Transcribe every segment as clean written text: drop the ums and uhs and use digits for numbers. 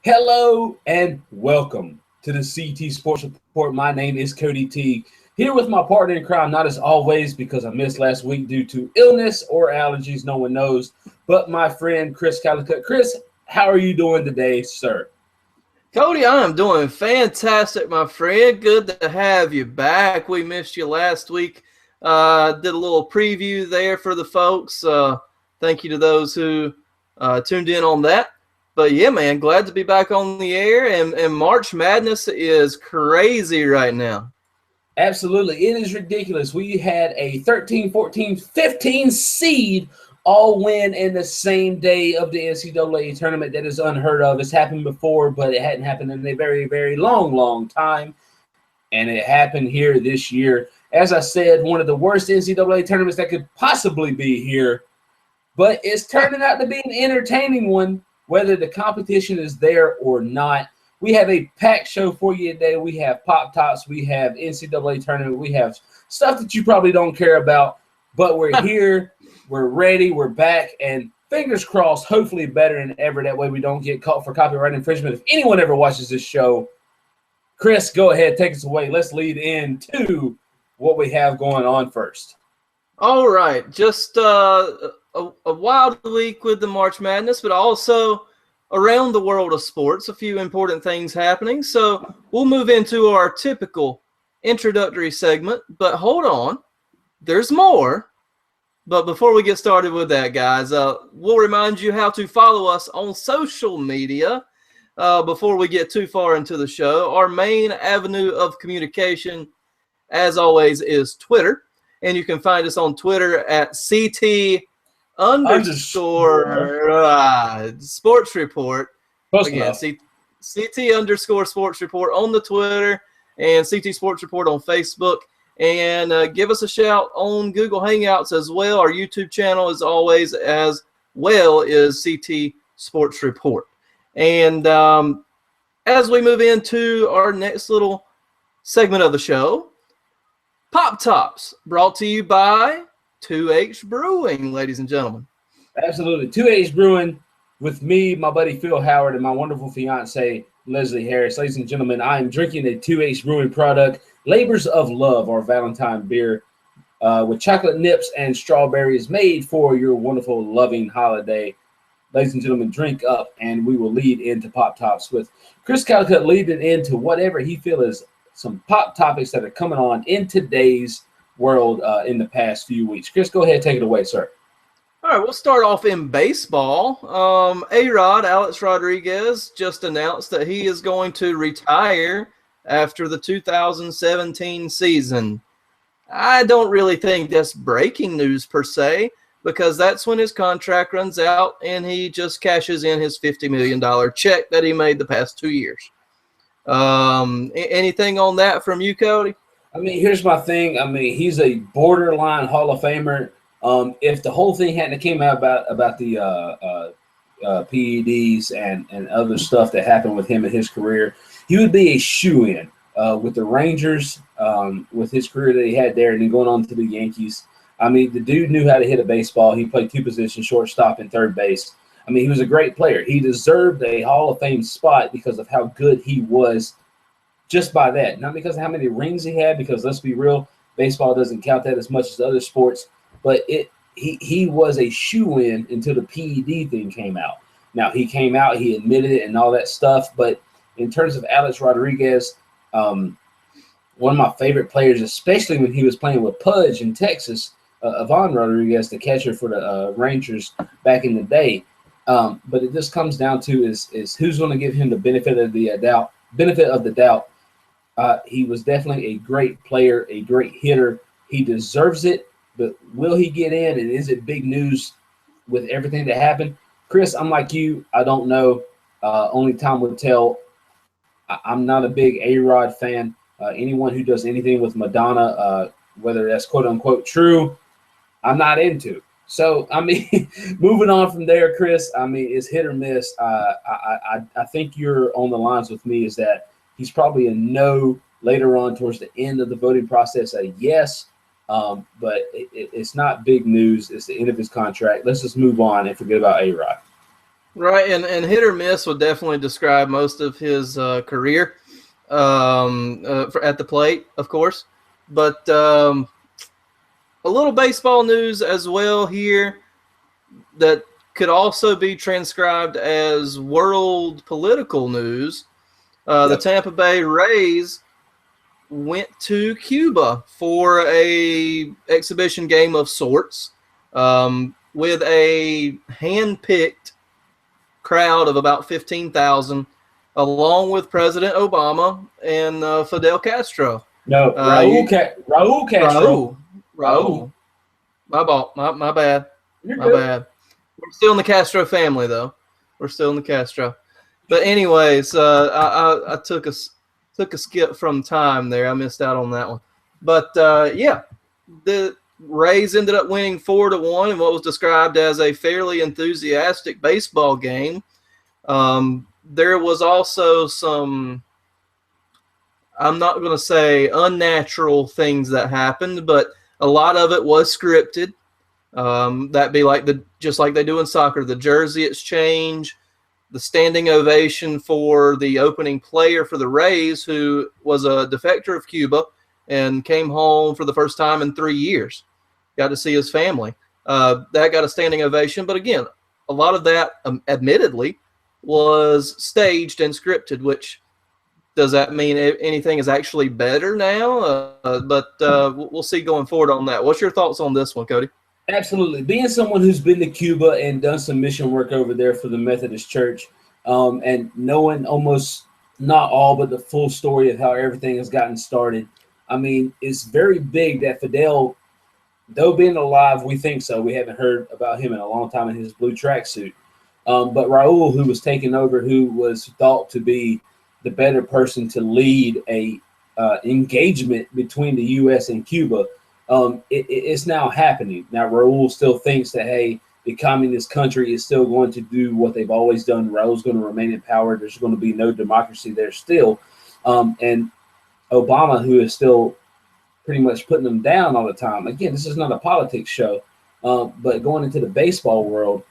Hello and welcome to the CT Sports Report. My name is Cody T. Here with my partner in crime, not as always because I missed last week due to illness or allergies, no one knows, but my friend Chris Calicut. Chris, how are you doing today, sir? Cody, I am doing fantastic, my friend. Good to have you back. We missed you last week. Did a little preview there for the folks. Thank you to those who tuned in on that. But yeah, man, glad to be back on the air. And March Madness is crazy right now. Absolutely. It is ridiculous. We had a 13, 14, 15 seed all win in the same day of the NCAA tournament. That is unheard of. It's happened before, but it hadn't happened in a very, very long time. And it happened here this year. As I said, one of the worst NCAA tournaments that could possibly be here. But it's turning out to be an entertaining one, whether the competition is there or not. We have a packed show for you today. We have Pop Tops. We have NCAA tournament. We have stuff that you probably don't care about. But we're here. We're ready. We're back. And fingers crossed, hopefully better than ever. That way we don't get caught for copyright infringement. If anyone ever watches this show, Chris, go ahead. Take us away. Let's lead into what we have going on first. All right. Just a wild week with the March Madness, but also around the world of sports, a few important things happening. So we'll move into our typical introductory segment, but hold on, there's more. But before we get started with that, guys, we'll remind you how to follow us on social media before we get too far into the show. Our main avenue of communication, as always, is Twitter. And you can find us on Twitter at CT _ sports report. Again, CT _ sports report on the Twitter and CT Sports Report on Facebook. And give us a shout on Google Hangouts as well. Our YouTube channel, as always, as well, is CT Sports Report. And as we move into our next little segment of the show, Pop Tops, brought to you by 2H Brewing, ladies and gentlemen. Absolutely. 2H Brewing with me, my buddy Phil Howard, and my wonderful fiance, Leslie Harris. Ladies and gentlemen, I am drinking a 2H Brewing product, Labors of Love, our Valentine beer, with chocolate nips and strawberries, made for your wonderful, loving holiday. Ladies and gentlemen, drink up, and we will lead into Pop Tops with Chris Calicut leading into whatever he feels is some pop topics that are coming on in today's world in the past few weeks. Chris, go ahead, take it away, sir. All right, we'll start off in baseball. A-Rod, Alex Rodriguez, just announced that he is going to retire after the 2017 season. I don't really think that's breaking news per se, because that's when his contract runs out and he just cashes in his $50 million check that he made the past 2 years. Anything on that from you, Cody? I mean, here's my thing. I mean, he's a borderline Hall of Famer. If the whole thing hadn't came out about the PEDs and other stuff that happened with him in his career, he would be a shoo-in with the Rangers, with his career that he had there, and then going on to the Yankees. I mean, the dude knew how to hit a baseball. He played two positions, shortstop and third base. I mean, he was a great player. He deserved a Hall of Fame spot because of how good he was just by that. Not because of how many rings he had, because let's be real, baseball doesn't count that as much as other sports. But he was a shoo-in until the PED thing came out. Now, he came out, he admitted it and all that stuff. But in terms of Alex Rodriguez, one of my favorite players, especially when he was playing with Pudge in Texas, Ivan Rodriguez, the catcher for the Rangers back in the day. But it just comes down to is who's going to give him the benefit of the doubt. He was definitely a great player, a great hitter. He deserves it, but will he get in? And is it big news with everything that happened? Chris, I'm like you. I don't know. Only time will tell. I'm not a big A-Rod fan. Anyone who does anything with Madonna, whether that's quote-unquote true, I'm not into. So, I mean, moving on from there, Chris, I mean, it's hit or miss. I think you're on the lines with me, is that he's probably a no later on towards the end of the voting process, a yes. But it's not big news. It's the end of his contract. Let's just move on and forget about A-Rod. Right, and hit or miss would definitely describe most of his career at the plate, of course. But a little baseball news as well here that could also be transcribed as world political news. The Yep. Tampa Bay Rays went to Cuba for a exhibition game of sorts with a hand-picked crowd of about 15,000, along with President Obama and Fidel Castro. No, Raul Castro. Raul, Raul. Raul. My bad. You're My good. bad. We're still in the Castro family, though. We're still in the Castro. But anyways, I took a skip from time there. I missed out on that one. But yeah, the Rays ended up winning 4-1 in what was described as a fairly enthusiastic baseball game. There was also some, I'm not going to say unnatural things that happened, but a lot of it was scripted. That'd be like just like they do in soccer, the jersey exchange, the standing ovation for the opening player for the Rays, who was a defector of Cuba and came home for the first time in 3 years. Got to see his family. That got a standing ovation. But again, a lot of that, admittedly, was staged and scripted, which does that mean anything is actually better now? But we'll see going forward on that. What's your thoughts on this one, Cody? Absolutely. Being someone who's been to Cuba and done some mission work over there for the Methodist Church, and knowing almost not all, but the full story of how everything has gotten started, I mean, it's very big that Fidel, though being alive, we think so. We haven't heard about him in a long time in his blue tracksuit. But Raul, who was taking over, who was thought to be the better person to lead a engagement between the U.S. and Cuba, it's now happening. Now, Raul still thinks that, hey, the communist country is still going to do what they've always done. Raul's going to remain in power. There's going to be no democracy there still. And Obama, who is still pretty much putting them down all the time. Again, this is not a politics show, but going into the baseball world,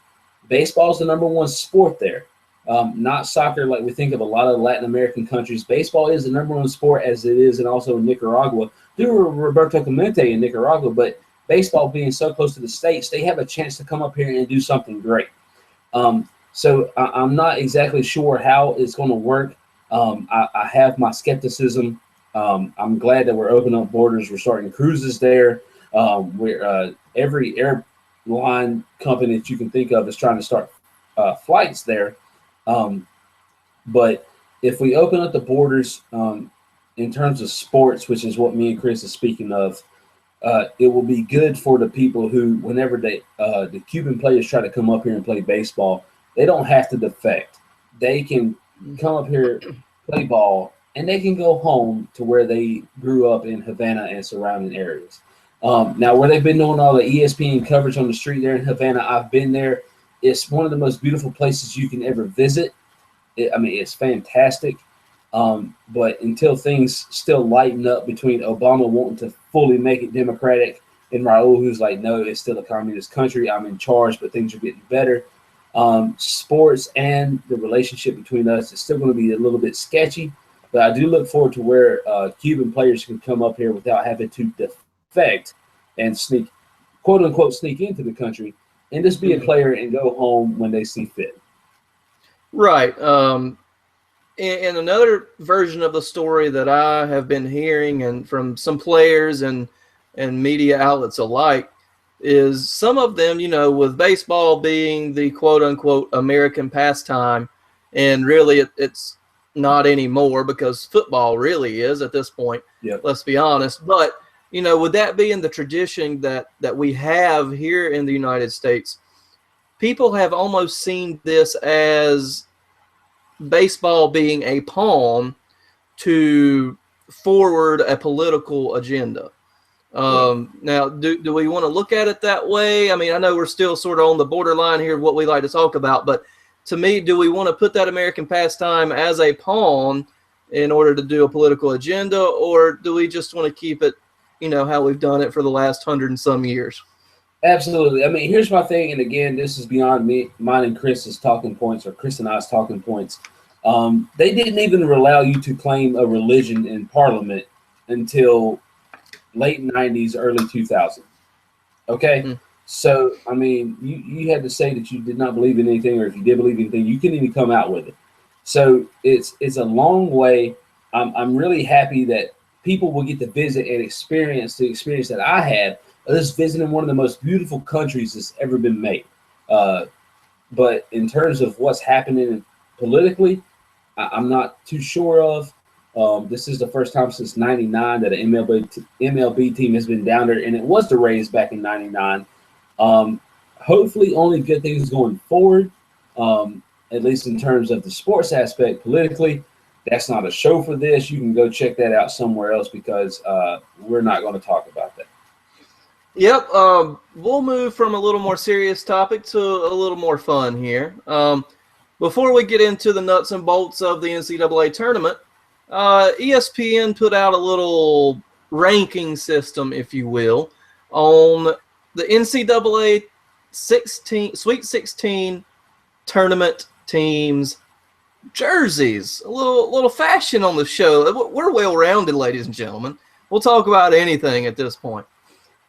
baseball is the number one sport there. Not soccer like we think of a lot of Latin American countries. Baseball is the number one sport, as it is, and also in Nicaragua. Through Roberto Clemente in Nicaragua, but baseball being so close to the States, they have a chance to come up here and do something great. So I'm not exactly sure how it's going to work. I have my skepticism. I'm glad that we're opening up borders. We're starting cruises there. Every airline company that you can think of is trying to start flights there. But if we open up the borders in terms of sports, which is what me and Chris is speaking of, it will be good for the people who, whenever the Cuban players try to come up here and play baseball, they don't have to defect. They can come up here, play ball, and they can go home to where they grew up in Havana and surrounding areas. Now, where they've been doing all the ESPN coverage on the street there in Havana, I've been there. It's one of the most beautiful places you can ever visit. It's fantastic. But until things still lighten up between Obama wanting to fully make it democratic and Raul, who's like, no, it's still a communist country. I'm in charge, but things are getting better. Sports and the relationship between us is still going to be a little bit sketchy. But I do look forward to where Cuban players can come up here without having to defect and sneak, quote unquote, sneak into the country and just be a player and go home when they see fit. Right. And another version of the story that I have been hearing and from some players and media outlets alike is some of them, with baseball being the quote unquote American pastime, and really it's not anymore because football really is at this point. Yep. Let's be honest. But, with that being the tradition that we have here in the United States, people have almost seen this as baseball being a pawn to forward a political agenda. Now, do we want to look at it that way? I mean, I know we're still sort of on the borderline here of what we like to talk about, but to me, do we want to put that American pastime as a pawn in order to do a political agenda, or do we just want to keep it, how we've done it for the last 100 and some years? Absolutely. I mean, here's my thing, and again, this is beyond me, mine and Chris's talking points, or Chris and I's talking points. They didn't even allow you to claim a religion in Parliament until late '90s, early 2000s. Okay, Mm. so I mean, you had to say that you did not believe in anything, or if you did believe in anything, you couldn't even come out with it. So it's a long way. I'm really happy that people will get to visit and experience the experience that I had of just visiting one of the most beautiful countries that's ever been made. Uh, but in terms of what's happening politically, I'm not too sure of. This is the first time since '99 that an MLB team has been down there, and it was the Rays back in '99. Hopefully, only good things going forward, at least in terms of the sports aspect. Politically, that's not a show for this. You can go check that out somewhere else because we're not going to talk about that. Yep. We'll move from a little more serious topic to a little more fun here. Before we get into the nuts and bolts of the NCAA tournament, ESPN put out a little ranking system, if you will, on the NCAA Sweet 16 tournament teams' jerseys. A little fashion on the show. We're well-rounded, ladies and gentlemen. We'll talk about anything at this point.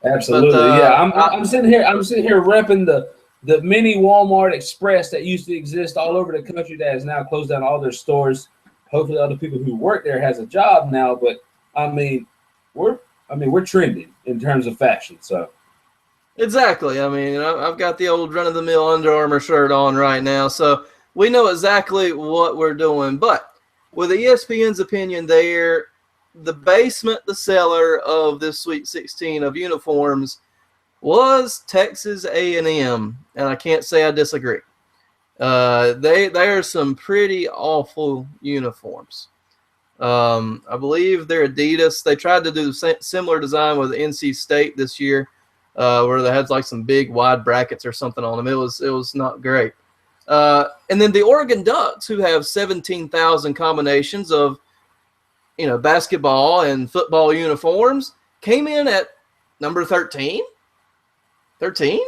Absolutely, yeah. I'm sitting here. I'm sitting here repping the mini Walmart Express that used to exist all over the country that has now closed down all their stores. Hopefully, other people who work there has a job now. But I mean, we're trending in terms of fashion. So exactly. I mean, I've got the old run-of-the-mill Under Armour shirt on right now, so we know exactly what we're doing. But with ESPN's opinion there, the basement, the cellar of this Sweet 16 of uniforms was Texas A&M, and I can't say I disagree. They are some pretty awful uniforms. I believe they're Adidas. They tried to do the similar design with NC State this year, where they had like some big wide brackets or something on them. It was not great. And then the Oregon Ducks, who have 17,000 combinations of basketball and football uniforms, came in at number 13. 13?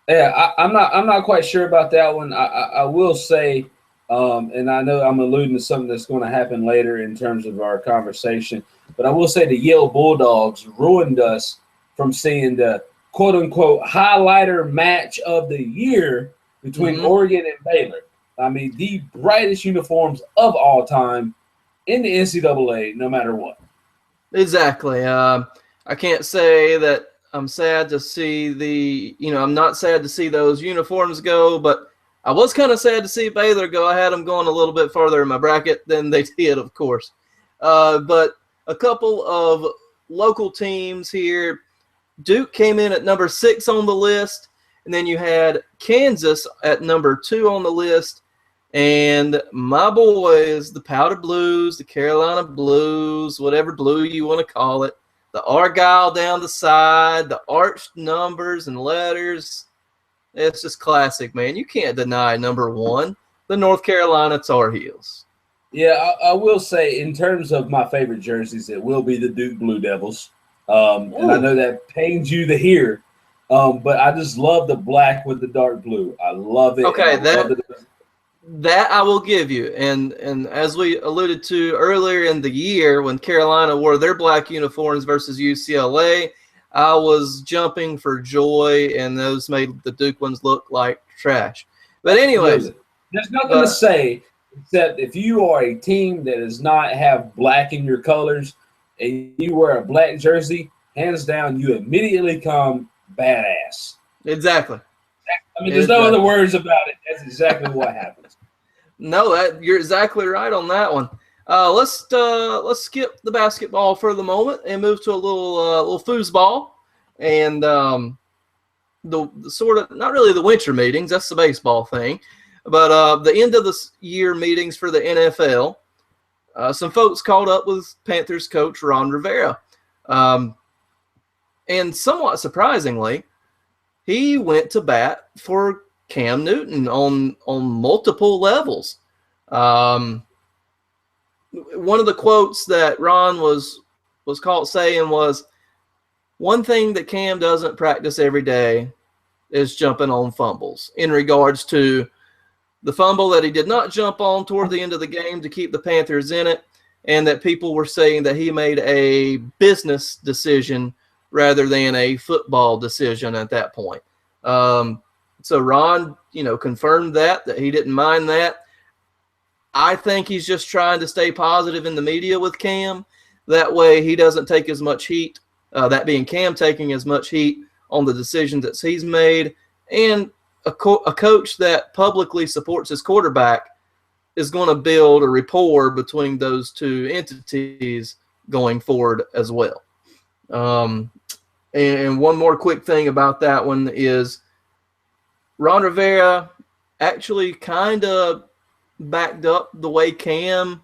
Yeah, I'm not quite sure about that one. I will say, and I know I'm alluding to something that's going to happen later in terms of our conversation, but I will say the Yale Bulldogs ruined us from seeing the quote unquote highlighter match of the year between Oregon and Baylor. I mean, the brightest uniforms of all time in the NCAA, no matter what. Exactly. I can't say that I'm sad to see I'm not sad to see those uniforms go, but I was kind of sad to see Baylor go. I had them going a little bit further in my bracket than they did, of course. But a couple of local teams here. Duke came in at number 6 on the list, and then you had Kansas at number 2 on the list. And my boys, the Powder Blues, the Carolina Blues, whatever blue you want to call it, the Argyle down the side, the arched numbers and letters. It's just classic, man. You can't deny number 1, the North Carolina Tar Heels. Yeah, I will say in terms of my favorite jerseys, it will be the Duke Blue Devils. And I know that pains you to hear, but I just love the black with the dark blue. I love it. Okay, that I will give you. And as we alluded to earlier in the year when Carolina wore their black uniforms versus UCLA, I was jumping for joy, and those made the Duke ones look like trash. But anyways. There's nothing to say except if you are a team that does not have black in your colors and you wear a black jersey, hands down, you immediately come badass. Exactly. I mean, there's no other words about it. That's exactly what happens. No, you're exactly right on that one. Let's skip the basketball for the moment and move to a little foosball, and the sort of not really the winter meetings. That's the baseball thing, but the end of the year meetings for the NFL. Some folks caught up with Panthers coach Ron Rivera, and somewhat surprisingly, he went to bat for Cam Newton on multiple levels. One of the quotes that Ron was caught saying was, one thing that Cam doesn't practice every day is jumping on fumbles in regards to the fumble that he did not jump on toward the end of the game to keep the Panthers in it, and that people were saying that he made a business decision rather than a football decision at that point. So Ron, confirmed that he didn't mind that. I think he's just trying to stay positive in the media with Cam. That way he doesn't take as much heat, that being Cam taking as much heat on the decisions that he's made. And a coach that publicly supports his quarterback is going to build a rapport between those two entities going forward as well. And one more quick thing about that one is Ron Rivera actually kind of backed up the way Cam,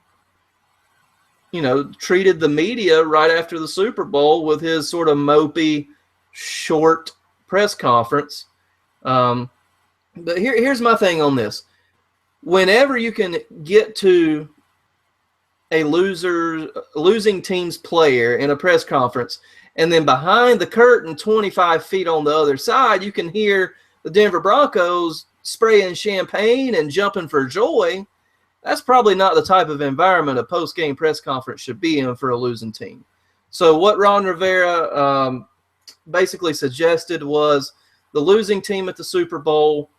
treated the media right after the Super Bowl with his sort of mopey, short press conference. But here's my thing on this. Whenever you can get to a losing team's player in a press conference, and then behind the curtain 25 feet on the other side, you can hear the Denver Broncos spraying champagne and jumping for joy, that's probably not the type of environment a post-game press conference should be in for a losing team. So what Ron Rivera basically suggested was the losing team at the Super Bowl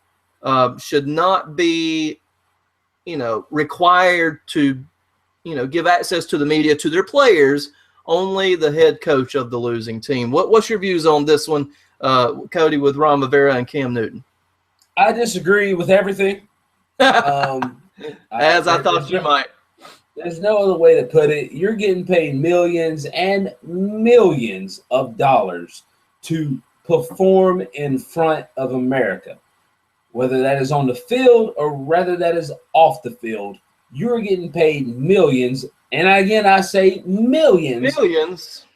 should not be, required to, give access to the media to their players, only the head coach of the losing team. What's your views on this one, Cody, with Ron Rivera and Cam Newton? I disagree with everything. As I thought you might. There's no other way to put it. You're getting paid millions and millions of dollars to perform in front of America. Whether that is on the field or whether that is off the field, you're getting paid millions. And again, I say millions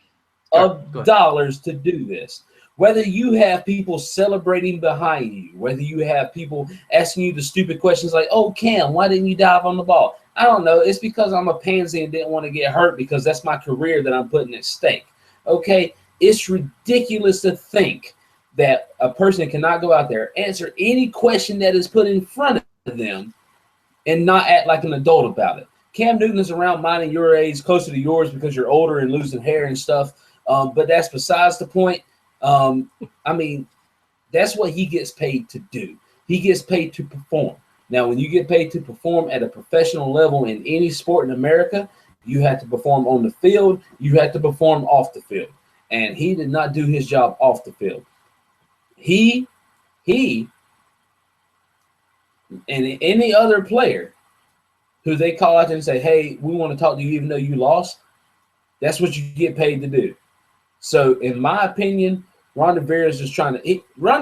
of dollars to do this. Whether you have people celebrating behind you, whether you have people asking you the stupid questions like, oh, Cam, why didn't you dive on the ball? I don't know. It's because I'm a pansy and didn't want to get hurt because that's my career that I'm putting at stake. Okay? It's ridiculous to think that a person cannot go out there, answer any question that is put in front of them, and not act like an adult about it. Cam Newton is around mine and your age, closer to yours because you're older and losing hair and stuff. But that's besides the point. That's what he gets paid to do. He gets paid to perform. Now, when you get paid to perform at a professional level in any sport in America, you have to perform on the field. You have to perform off the field. And he did not do his job off the field. He and any other player who they call out and say, hey, we want to talk to you even though you lost, that's what you get paid to do. So in my opinion, Ron Rivera is just Ron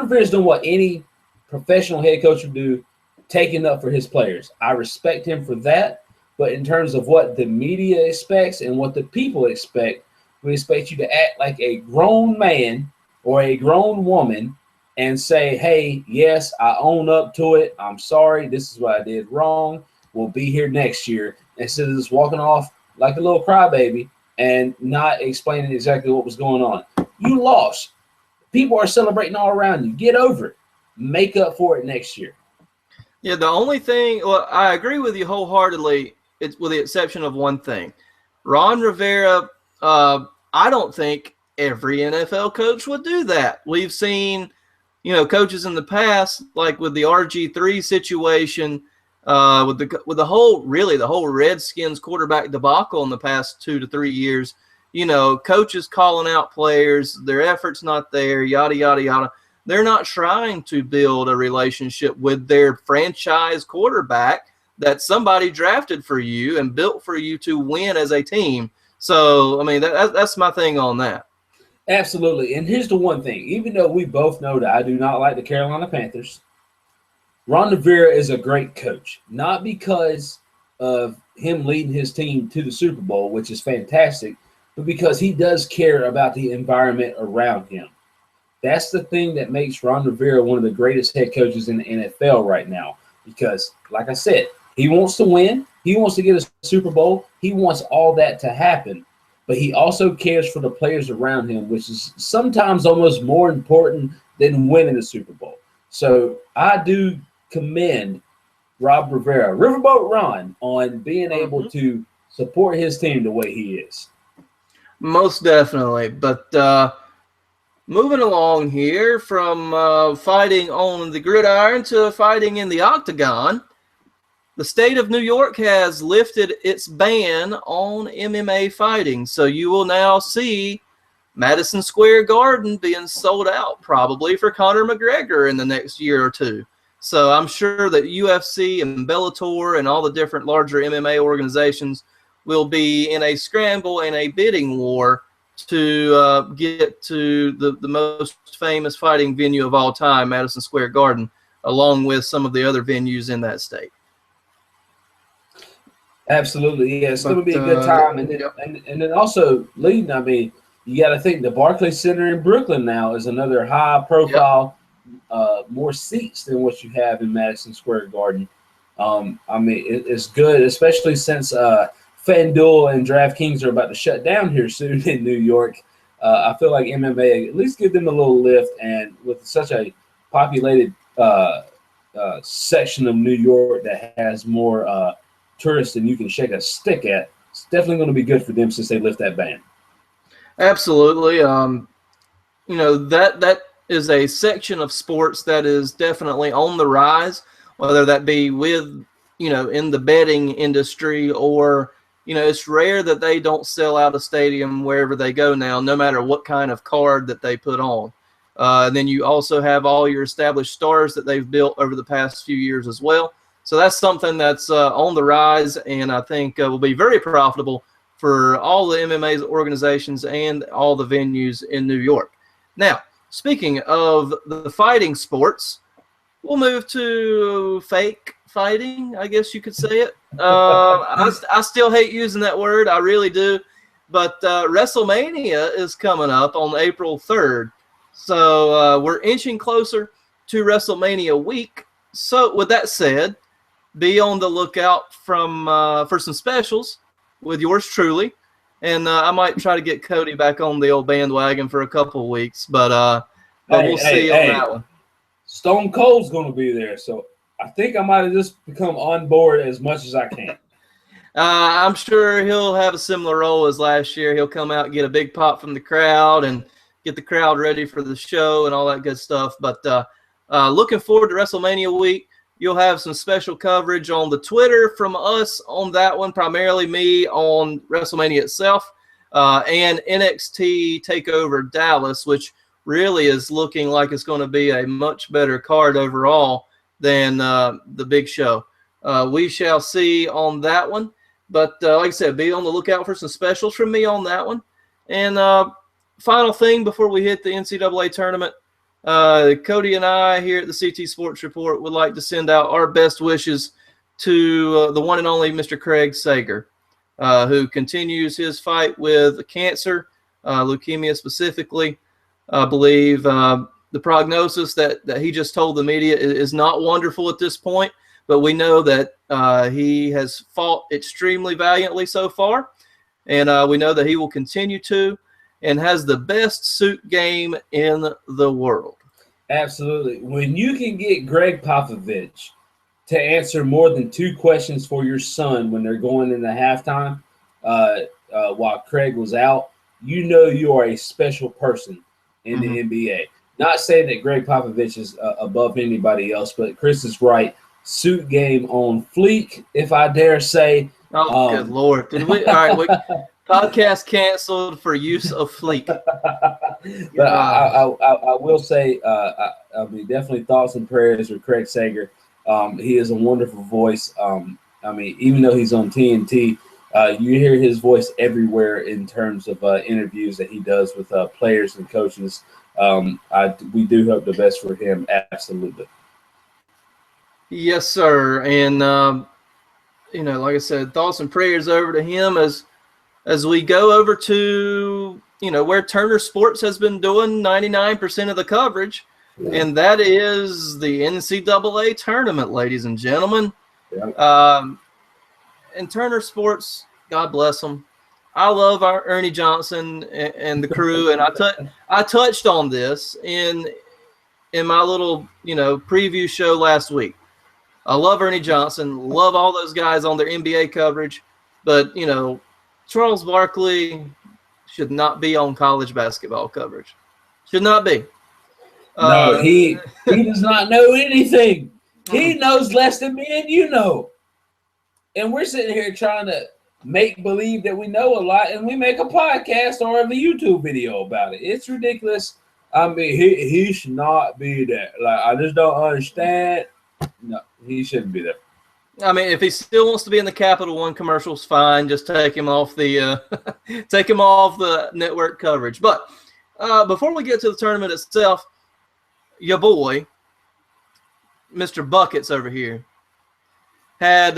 Rivera is doing what any professional head coach would do, taking up for his players. I respect him for that. But in terms of what the media expects and what the people expect, we expect you to act like a grown man or a grown woman and say, hey, yes, I own up to it. I'm sorry. This is what I did wrong. We'll be here next year. Instead of just walking off like a little crybaby and not explaining exactly what was going on. You lost. People are celebrating all around you. Get over it. Make up for it next year. Yeah, the only thing, well, I agree with you wholeheartedly, it's with the exception of one thing. Ron Rivera, I don't think every NFL coach would do that. We've seen, coaches in the past, like with the RG3 situation, with the whole Redskins quarterback debacle in the past 2 to 3 years, coaches calling out players, their efforts not there, yada, yada, yada. They're not trying to build a relationship with their franchise quarterback that somebody drafted for you and built for you to win as a team. So, that's my thing on that. Absolutely. And here's the one thing. Even though we both know that I do not like the Carolina Panthers, Ron Rivera is a great coach. Not because of him leading his team to the Super Bowl, which is fantastic, but because he does care about the environment around him. That's the thing that makes Ron Rivera one of the greatest head coaches in the NFL right now. Because, like I said, he wants to win. He wants to get a Super Bowl. He wants all that to happen. but he also cares for the players around him, which is sometimes almost more important than winning the Super Bowl. So I do commend Rob Rivera, Riverboat Ron, on being able to support his team the way he is. Most definitely. But moving along here from fighting on the gridiron to fighting in the octagon, the state of New York has lifted its ban on MMA fighting. So you will now see Madison Square Garden being sold out probably for Conor McGregor in the next year or two. So I'm sure that UFC and Bellator and all the different larger MMA organizations will be in a scramble and a bidding war to get to the most famous fighting venue of all time, Madison Square Garden, along with some of the other venues in that state. Absolutely, yeah, it's going to be a good time. And then also leading, I mean, you got to think the Barclays Center in Brooklyn now is another high-profile, more seats than what you have in Madison Square Garden. I mean, it's good, especially since FanDuel and DraftKings are about to shut down here soon in New York. I feel like MMA at least give them a little lift, and with such a populated section of New York that has more tourists than you can shake a stick at, it's definitely going to be good for them since they lift that ban. Absolutely. You know, that is a section of sports that is definitely on the rise, whether that be with, you know, in the betting industry or, you know, it's rare that they don't sell out a stadium wherever they go now, no matter what kind of card that they put on. And then you also have all your established stars that they've built over the past few years as well. So that's something that's on the rise, and I think will be very profitable for all the MMA organizations and all the venues in New York. Now, speaking of the fighting sports, we'll move to fake fighting, I guess you could say it. I still hate using that word. I really do. But WrestleMania is coming up on April 3rd. So we're inching closer to WrestleMania week. So with that said, be on the lookout for some specials with yours truly. And I might try to get Cody back on the old bandwagon for a couple of weeks. But we'll see on that one. Stone Cold's going to be there, so I think I might have just become on board as much as I can. I'm sure he'll have a similar role as last year. He'll come out and get a big pop from the crowd and get the crowd ready for the show and all that good stuff. But looking forward to WrestleMania week. You'll have some special coverage on the Twitter from us on that one, primarily me on WrestleMania itself, and NXT TakeOver Dallas, which really is looking like it's going to be a much better card overall than the big show. We shall see on that one. But like I said, be on the lookout for some specials from me on that one. And final thing before we hit the NCAA tournament, Cody and I here at the CT Sports Report would like to send out our best wishes to the one and only Mr. Craig Sager, who continues his fight with cancer, leukemia specifically. I believe the prognosis that he just told the media is not wonderful at this point, but we know that he has fought extremely valiantly so far, and we know that he will continue to, and has the best suit game in the world. Absolutely. When you can get Greg Popovich to answer more than 2 questions for your son when they're going into halftime while Craig was out, you know you are a special person in the NBA. Not saying that Greg Popovich is above anybody else, but Chris is right. Suit game on fleek, if I dare say. Oh, good Lord. Did we? All right, podcast canceled for use of fleek. But I will say, I mean, definitely thoughts and prayers with Craig Sager. He is a wonderful voice. I mean, even though he's on TNT, you hear his voice everywhere in terms of interviews that he does with players and coaches. We do hope the best for him, absolutely. Yes, sir. And, you know, like I said, thoughts and prayers over to him as we go over to, you know, where Turner Sports has been doing 99% of the coverage, and that is the NCAA tournament, ladies and gentlemen. Yeah. And Turner Sports, God bless them. I love our Ernie Johnson and the crew, and I touched on this in my little preview show last week. I love Ernie Johnson, love all those guys on their NBA coverage, but Charles Barkley should not be on college basketball coverage. Should not be. No, he does not know anything. He knows less than me and you know. And we're sitting here trying to make believe that we know a lot, and we make a podcast or a YouTube video about it. It's ridiculous. I mean, he should not be there. Like, I just don't understand. No, he shouldn't be there. I mean, if he still wants to be in the Capital One commercials, fine. Just take him off the take him off the network coverage. But before we get to the tournament itself, your boy, Mr. Buckets over here, had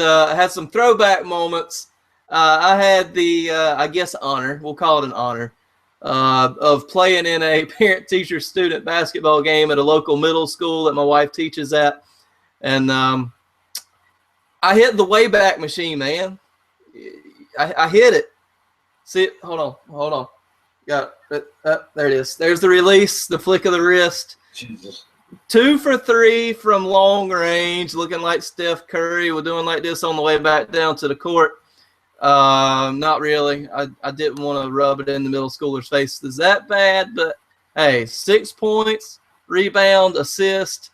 some throwback moments. I had the I guess honor, we'll call it an honor, of playing in a parent-teacher-student basketball game at a local middle school that my wife teaches at. And I hit the Wayback Machine, man. I hit it. See it? Hold on. Got it. There it is. There's the release, the flick of the wrist. Jesus. 2 for 3 from long range, looking like Steph Curry. We're doing like this on the way back down to the court. Not really. I didn't want to rub it in the middle schooler's face. Is that bad? But hey, 6 points, rebound, assist,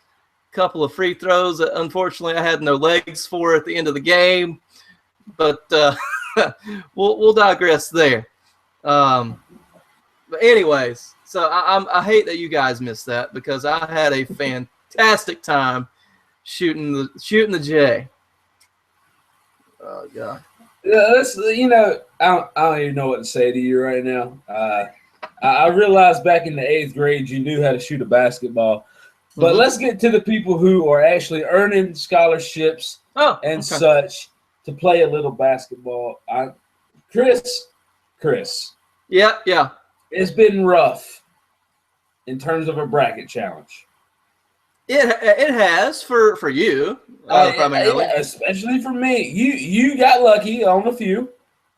couple of free throws that unfortunately I had no legs for at the end of the game. But we'll digress there. But anyways, so I hate that you guys missed that, because I had a fantastic time shooting the J. Oh God. Yeah, that's, I don't even know what to say to you right now. I realized back in the 8th grade you knew how to shoot a basketball. But let's get to the people who are actually earning scholarships such to play a little basketball. Chris. Yeah. It's been rough in terms of a bracket challenge. It has for you primarily, especially for me. You got lucky on a few.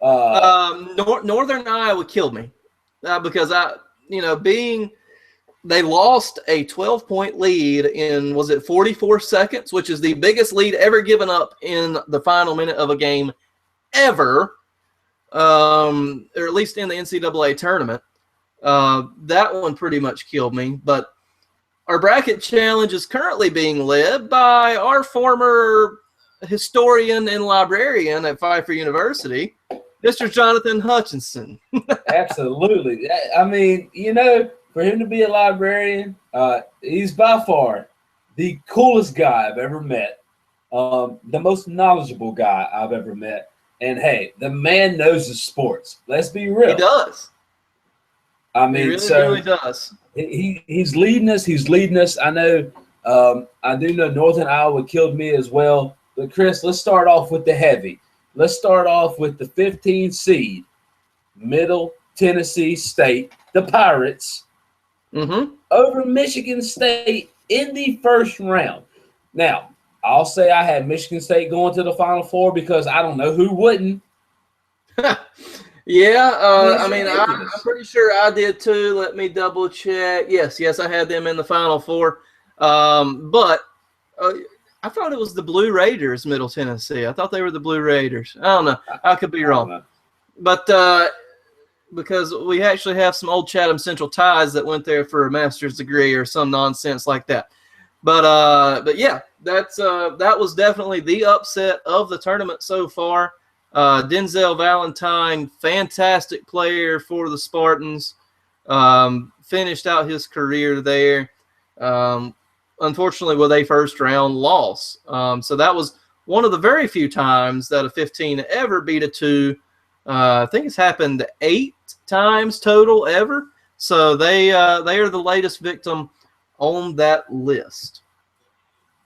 Northern Iowa killed me because they lost a 12-point lead in, was it 44 seconds, which is the biggest lead ever given up in the final minute of a game ever, or at least in the NCAA tournament. That one pretty much killed me. But our bracket challenge is currently being led by our former historian and librarian at Pfeiffer University, Mr. Jonathan Hutchinson. Absolutely. I mean, for him to be a librarian, he's by far the coolest guy I've ever met, the most knowledgeable guy I've ever met. And, hey, the man knows his sports. Let's be real. He does. I mean, he really does. He's leading us. He's leading us. I know. I do know Northern Iowa killed me as well. But, Chris, let's start off with the heavy. Let's start off with the 15 seed, Middle Tennessee State, the Pirates, over Michigan State in the first round. Now, I'll say I had Michigan State going to the Final Four because I don't know who wouldn't. Yeah, I'm pretty sure I did too. Let me double check. Yes, I had them in the Final Four. But I thought it was the Blue Raiders, Middle Tennessee. I thought they were the Blue Raiders. I don't know. I could be wrong. But because we actually have some old Chatham Central ties that went there for a master's degree or some nonsense like that. But yeah, that was definitely the upset of the tournament so far. Denzel Valentine, fantastic player for the Spartans, finished out his career there. Unfortunately, with a first-round loss. So that was one of the very few times that a 15 ever beat a 2. I think it's happened 8 times total ever. So they are the latest victim on that list.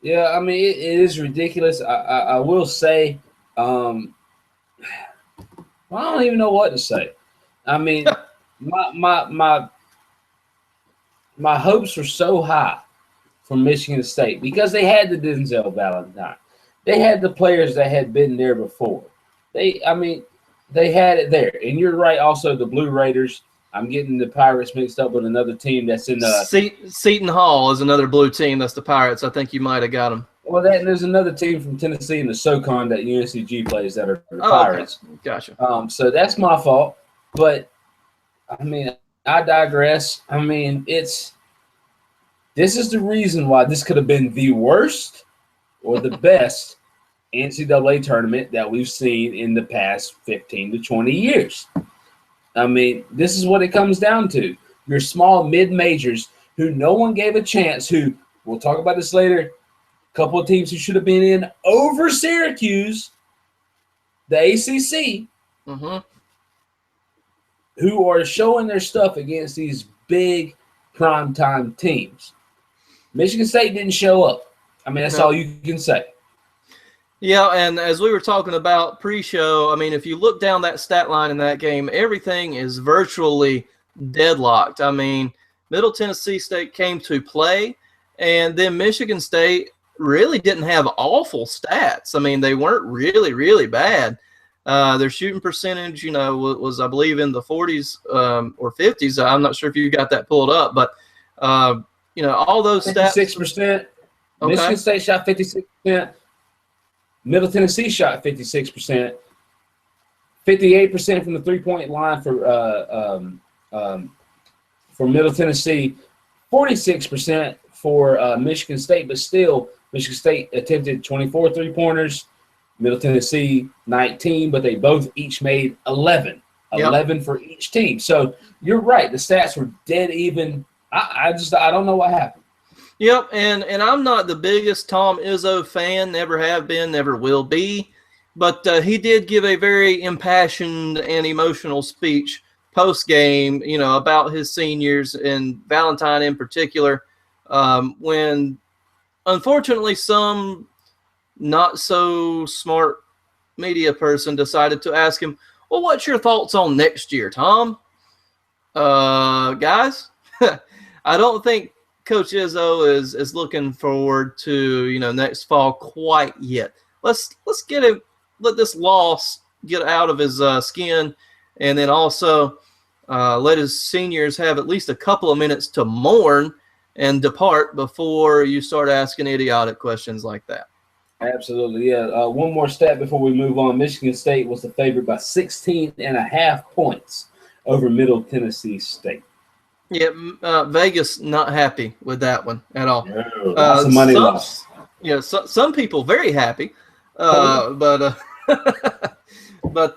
Yeah, I mean, it is ridiculous. I will say, I don't even know what to say. I mean, my hopes were so high from Michigan State because they had the Denzel Valentine. They had the players that had been there before. They had it there, and you're right. Also, the Blue Raiders. I'm getting the Pirates mixed up with another team that's in the Seton Hall is another blue team. That's the Pirates. I think you might have got them. Well, there's another team from Tennessee in the SoCon that UNCG plays that are the Pirates. Okay. Gotcha. So that's my fault. But I mean, I digress. I mean, this is the reason why this could have been the worst or the best NCAA tournament that we've seen in the past 15 to 20 years. I mean, this is what it comes down to. Your small mid-majors who no one gave a chance, who we'll talk about this later. Couple of teams who should have been in over Syracuse, the ACC, who are showing their stuff against these big primetime teams. Michigan State didn't show up. I mean, that's all you can say. Yeah, and as we were talking about pre-show, I mean, if you look down that stat line in that game, everything is virtually deadlocked. I mean, Middle Tennessee State came to play, and then Michigan State really didn't have awful stats. I mean, they weren't really, really bad. Their shooting percentage, was I believe in the 40s or 50s. I'm not sure if you got that pulled up, but all those stats. 56%. Okay. Michigan State shot 56%. Middle Tennessee shot 56%. 58% from the three-point line for Middle Tennessee. 46% for Michigan State, but still, Michigan State attempted 24 three-pointers, Middle Tennessee 19, but they both each made 11. 11 for each team. So you're right. The stats were dead even. I don't know what happened. Yep, and I'm not the biggest Tom Izzo fan, never have been, never will be, but he did give a very impassioned and emotional speech post-game, about his seniors and Valentine in particular, when unfortunately some not so smart media person decided to ask him, well, what's your thoughts on next year, Tom? Guys, I don't think Coach Izzo is looking forward to, next fall quite yet. Let's let this loss get out of his skin, and then also let his seniors have at least a couple of minutes to mourn and depart before you start asking idiotic questions like that. Absolutely, yeah. One more stat before we move on. Michigan State was the favorite by 16.5 points over Middle Tennessee State. Yeah, Vegas not happy with that one at all. No, lots of money lost. Yeah, some people very happy, but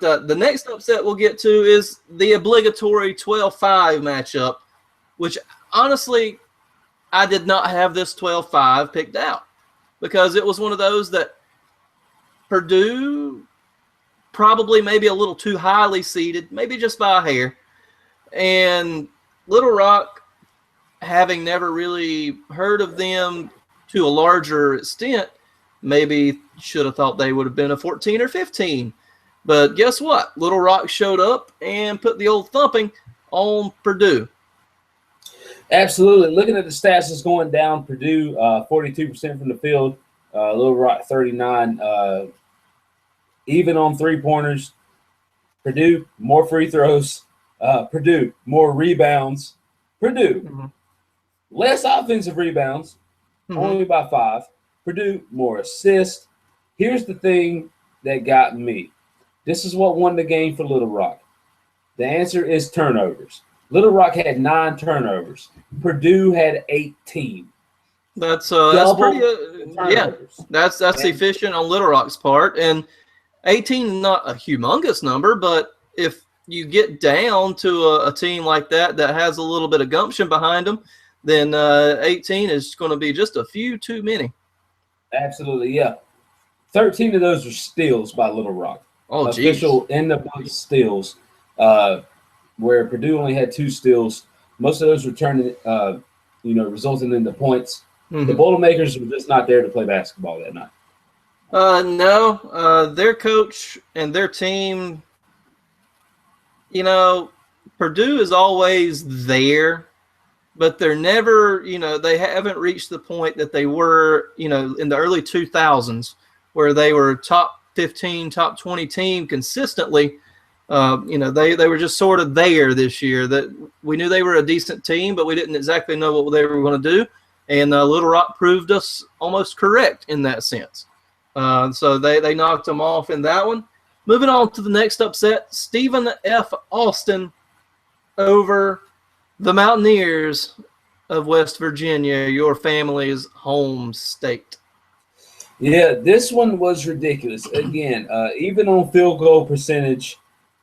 the next upset we'll get to is the obligatory 12-5 matchup, which honestly I did not have this 12-5 picked out because it was one of those that Purdue probably maybe a little too highly seeded, maybe just by a hair, and Little Rock, having never really heard of them to a larger extent, maybe should have thought they would have been a 14 or 15. But guess what? Little Rock showed up and put the old thumping on Purdue. Absolutely. Looking at the stats, it's going down. Purdue, 42% from the field. Little Rock, 39. Even on three-pointers. Purdue, more free throws. Purdue, more rebounds. Purdue, less offensive rebounds, only by 5. Purdue, more assists. Here's the thing that got me. This is what won the game for Little Rock. The answer is turnovers. Little Rock had 9 turnovers. Purdue had 18. That's pretty. That's efficient on Little Rock's part, and 18 not a humongous number, but if you get down to a team like that has a little bit of gumption behind them, then 18 is going to be just a few too many. Absolutely, yeah. 13 of those were steals by Little Rock. Oh, official in the book steals, where Purdue only had 2 steals. Most of those were turning, resulting into points. The Boilermakers were just not there to play basketball that night. No, their coach and their team. Purdue is always there, but they're never, they haven't reached the point that they were, in the early 2000s where they were top 15, top 20 team consistently. They were just sort of there this year. That we knew they were a decent team, but we didn't exactly know what they were going to do. And Little Rock proved us almost correct in that sense. So they knocked them off in that one. Moving on to the next upset, Stephen F. Austin over the Mountaineers of West Virginia, your family's home state. Yeah, this one was ridiculous. Again, even on field goal percentage,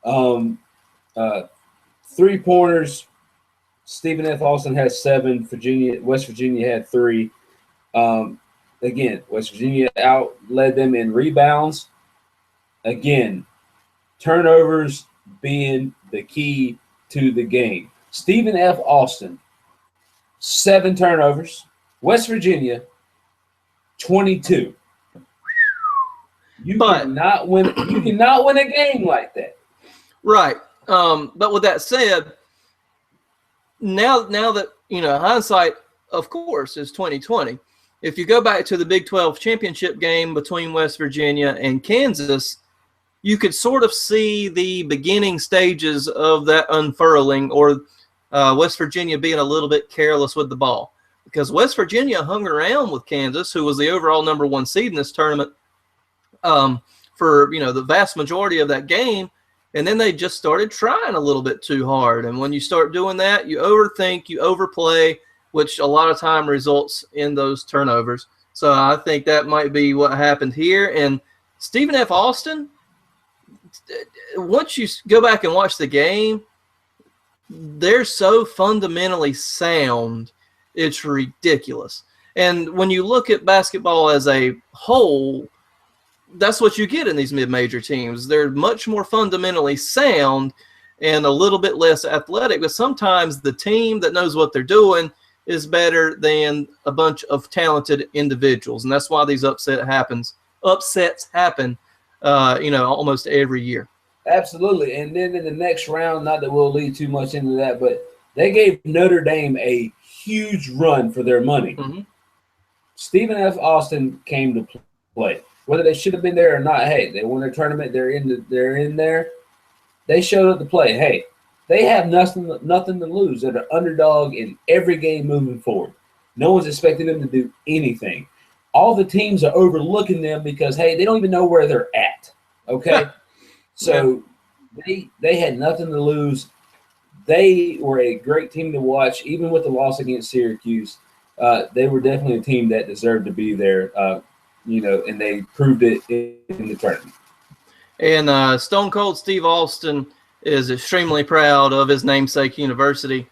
3-pointers, Stephen F. Austin had 7. West Virginia had 3. Again, West Virginia outled them in rebounds. Again, turnovers being the key to the game. Stephen F. Austin, 7 turnovers. West Virginia, 22. You cannot win a game like that. Right. But with that said, now that hindsight, of course, is 2020. If you go back to the Big 12 championship game between West Virginia and Kansas, you could sort of see the beginning stages of that unfurling, or West Virginia being a little bit careless with the ball, because West Virginia hung around with Kansas, who was the overall #1 seed in this tournament, for the vast majority of that game. And then they just started trying a little bit too hard. And when you start doing that, you overthink, you overplay, which a lot of time results in those turnovers. So I think that might be what happened here. And Stephen F. Austin, once you go back and watch the game, they're so fundamentally sound, it's ridiculous. And when you look at basketball as a whole, that's what you get in these mid-major teams. They're much more fundamentally sound and a little bit less athletic, but sometimes the team that knows what they're doing is better than a bunch of talented individuals, and that's why these upsets happen almost every year. Absolutely. And then in the next round, not that we'll lead too much into that, but they gave Notre Dame a huge run for their money. Mm-hmm. Stephen F. Austin came to play. Whether they should have been there or not, hey, they won their tournament. They're in there. They showed up to play. Hey, they have nothing to lose. They're the underdog in every game moving forward. No one's expecting them to do anything. All the teams are overlooking them because, hey, they don't even know where they're at. Okay? So they had nothing to lose. They were a great team to watch, even with the loss against Syracuse. They were definitely a team that deserved to be there, and they proved it in the tournament. And Stone Cold Steve Austin is extremely proud of his namesake university.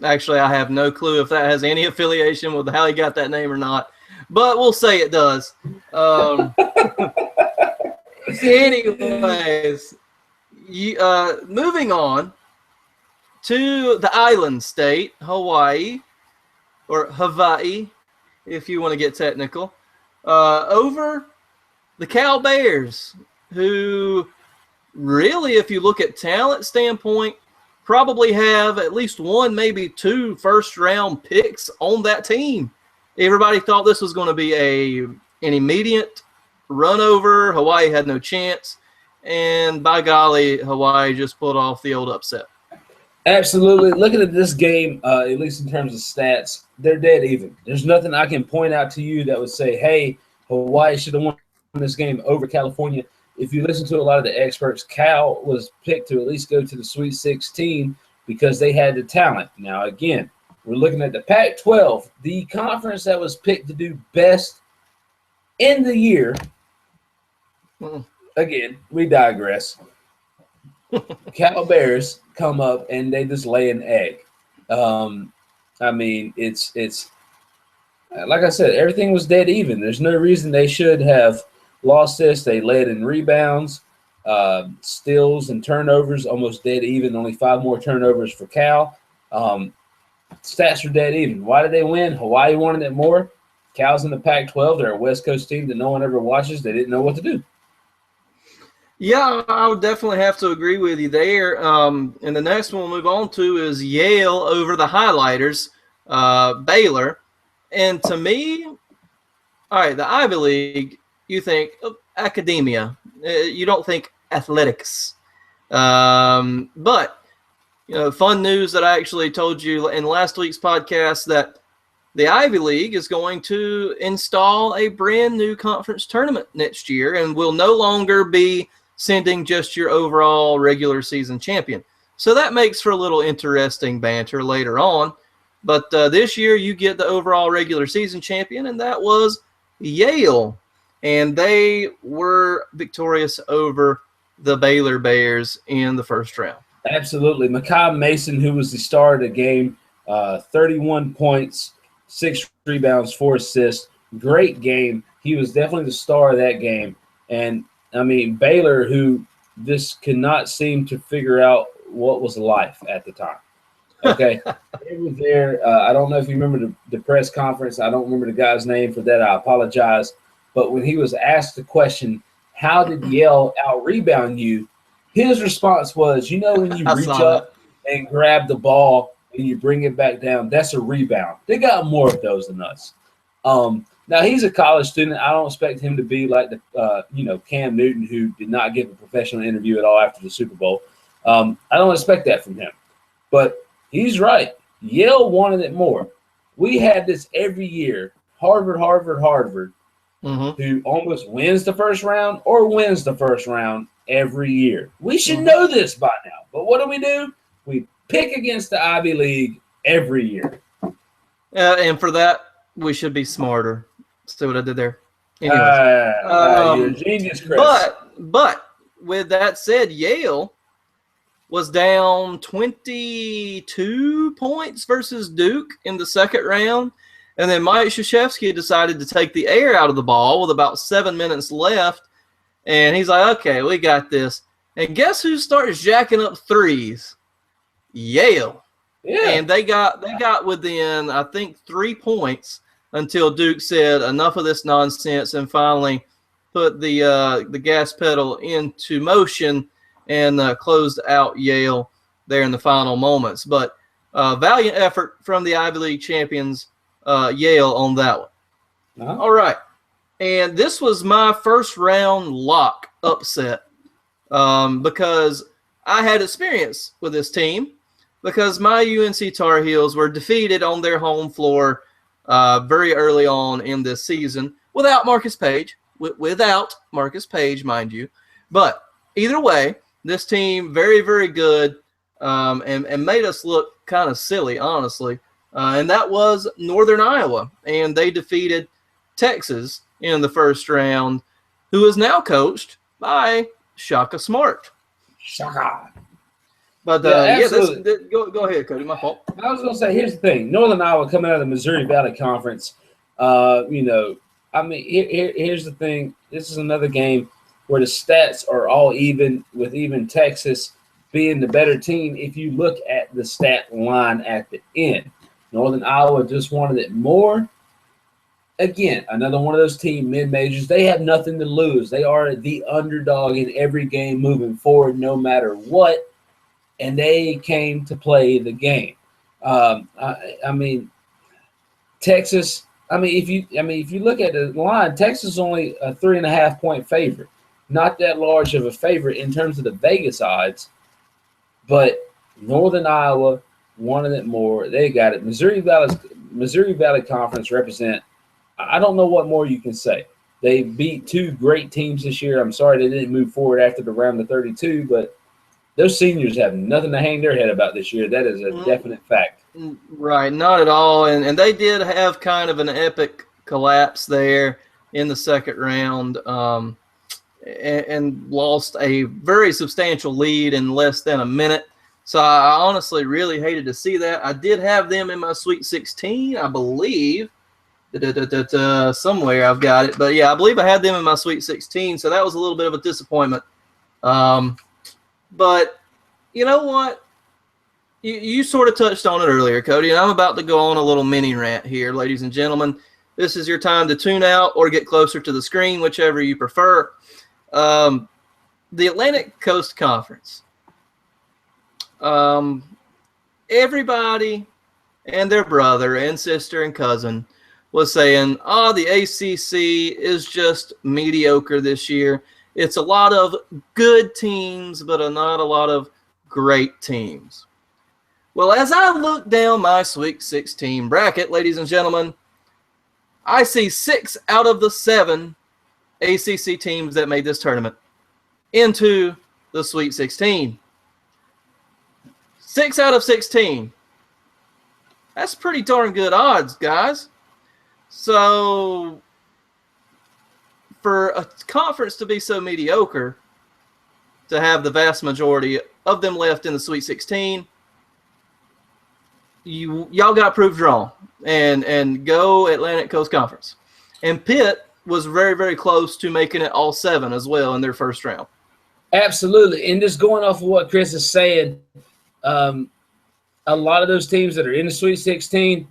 Actually, I have no clue if that has any affiliation with how he got that name or not, but we'll say it does. Anyways, moving on to the island state, Hawaii, or Hawaii, if you want to get technical, over the Cal Bears, who really, if you look at talent standpoint, probably have at least 1, maybe 2 first-round picks on that team. Everybody thought this was going to be an immediate run over. Hawaii had no chance. And by golly, Hawaii just pulled off the old upset. Absolutely. Looking at this game, at least in terms of stats, they're dead even. There's nothing I can point out to you that would say, hey, Hawaii should have won this game over California. If you listen to a lot of the experts, Cal was picked to at least go to the Sweet 16 because they had the talent. Now, again, we're looking at the Pac-12, the conference that was picked to do best in the year. Again, we digress. Cal Bears come up and they just lay an egg. I mean, it's like I said, everything was dead even. There's no reason they should have lost this. They led in rebounds, steals, and turnovers, almost dead even. Only 5 more turnovers for Cal. Stats are dead even. Why did they win? Hawaii wanted it more. Cal's in the Pac-12. They're a West Coast team that no one ever watches. They didn't know what to do. Yeah, I would definitely have to agree with you there. And the next one we'll move on to is Yale over the Highlighters, Baylor. And to me, all right, the Ivy League, you think academia. You don't think athletics. But, fun news that I actually told you in last week's podcast that the Ivy League is going to install a brand new conference tournament next year and will no longer be sending just your overall regular season champion. So that makes for a little interesting banter later on. But this year you get the overall regular season champion, and that was Yale. And they were victorious over the Baylor Bears in the first round. Absolutely. Makai Mason, who was the star of the game, 31 points, 6 rebounds, 4 assists. Great game. He was definitely the star of that game. And, I mean, Baylor, who just could not seem to figure out what was life at the time. Okay. They were there. I don't know if you remember the press conference. I don't remember the guy's name for that. I apologize. But when he was asked the question, how did Yale out-rebound you, his response was, when you reach up and grab the ball and you bring it back down, that's a rebound. They got more of those than us. Now, he's a college student. I don't expect him to be like Cam Newton, who did not give a professional interview at all after the Super Bowl. I don't expect that from him. But he's right. Yale wanted it more. We had this every year. Harvard, who almost wins the first round or wins the first round every year. We should know this by now. But what do? We pick against the Ivy League every year. And for that, we should be smarter. See what I did there? You're a genius, Chris. But with that said, Yale was down 22 points versus Duke in the second round. And then Mike Krzyzewski decided to take the air out of the ball with about 7 minutes left. And he's like, okay, we got this. And guess who starts jacking up threes? Yale. Yeah. And they got within, I think, 3 points until Duke said enough of this nonsense and finally put the gas pedal into motion and closed out Yale there in the final moments. But valiant effort from the Ivy League champions, Yale, on that one. Uh-huh. All right. And this was my first round lock upset because I had experience with this team because my UNC Tar Heels were defeated on their home floor very early on in this season without Marcus Page, mind you. But either way, this team, very, very good and made us look kind of silly, honestly. And that was Northern Iowa. And they defeated Texas in the first round, who is now coached by Shaka Smart. Shaka. But, go ahead, Cody. My fault. I was going to say, here's the thing. Northern Iowa coming out of the Missouri Valley Conference, here's the thing. This is another game where the stats are all even, with even Texas being the better team if you look at the stat line at the end. Northern Iowa just wanted it more. Again, another one of those team mid-majors. They have nothing to lose. They are the underdog in every game moving forward no matter what, and they came to play the game. Texas, if you look at the line, Texas is only a 3.5-point favorite. Not that large of a favorite in terms of the Vegas odds, but Northern Iowa wanted it more. They got it. Missouri Valley Conference represent. I don't know what more you can say. They beat 2 great teams this year. I'm sorry they didn't move forward after the round of 32, but those seniors have nothing to hang their head about this year. That is a definite fact. Right, not at all. And they did have kind of an epic collapse there in the second round and lost a very substantial lead in less than a minute. So I honestly really hated to see that. I did have them in my Sweet 16, I believe. Somewhere I've got it. But, yeah, I believe I had them in my Sweet 16, so that was a little bit of a disappointment. But you know what? You sort of touched on it earlier, Cody, and I'm about to go on a little mini rant here, ladies and gentlemen. This is your time to tune out or get closer to the screen, whichever you prefer. The Atlantic Coast Conference. Everybody and their brother and sister and cousin was saying, the ACC is just mediocre this year. It's a lot of good teams, but not a lot of great teams. Well, as I look down my Sweet 16 bracket, ladies and gentlemen, I see 6 out of the 7 ACC teams that made this tournament into the Sweet 16. 6 out of 16. That's pretty darn good odds, guys. So for a conference to be so mediocre, to have the vast majority of them left in the Sweet 16, y'all got proved wrong. And go Atlantic Coast Conference. And Pitt was very, very close to making it all 7 as well in their first round. Absolutely. And just going off of what Chris is saying, a lot of those teams that are in the Sweet 16,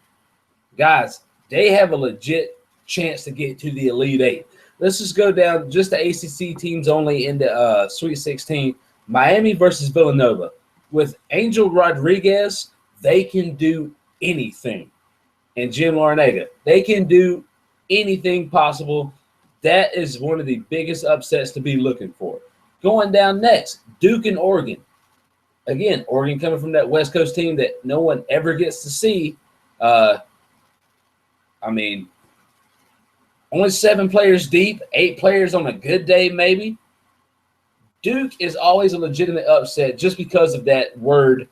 guys, they have a legit chance to get to the Elite Eight. Let's just go down just the ACC teams only in the Sweet 16. Miami versus Villanova. With Angel Rodriguez, they can do anything. And Jim Larinaga, they can do anything possible. That is one of the biggest upsets to be looking for. Going down next, Duke and Oregon. Again, Oregon coming from that West Coast team that no one ever gets to see. Only 7 players deep, 8 players on a good day maybe. Duke is always a legitimate upset just because of that word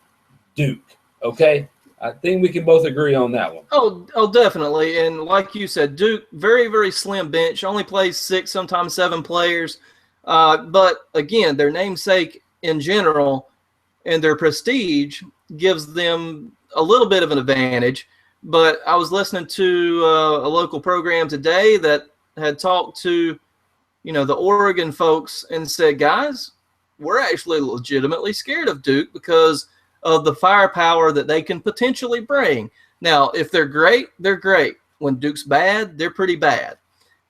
Duke, okay? I think we can both agree on that one. Oh, definitely. And like you said, Duke, very, very slim bench, only plays 6, sometimes 7 players. But, again, their namesake in general and their prestige gives them a little bit of an advantage. But I was listening to a local program today that had talked to, the Oregon folks and said, guys, we're actually legitimately scared of Duke because of the firepower that they can potentially bring. Now, if they're great, they're great. When Duke's bad, they're pretty bad.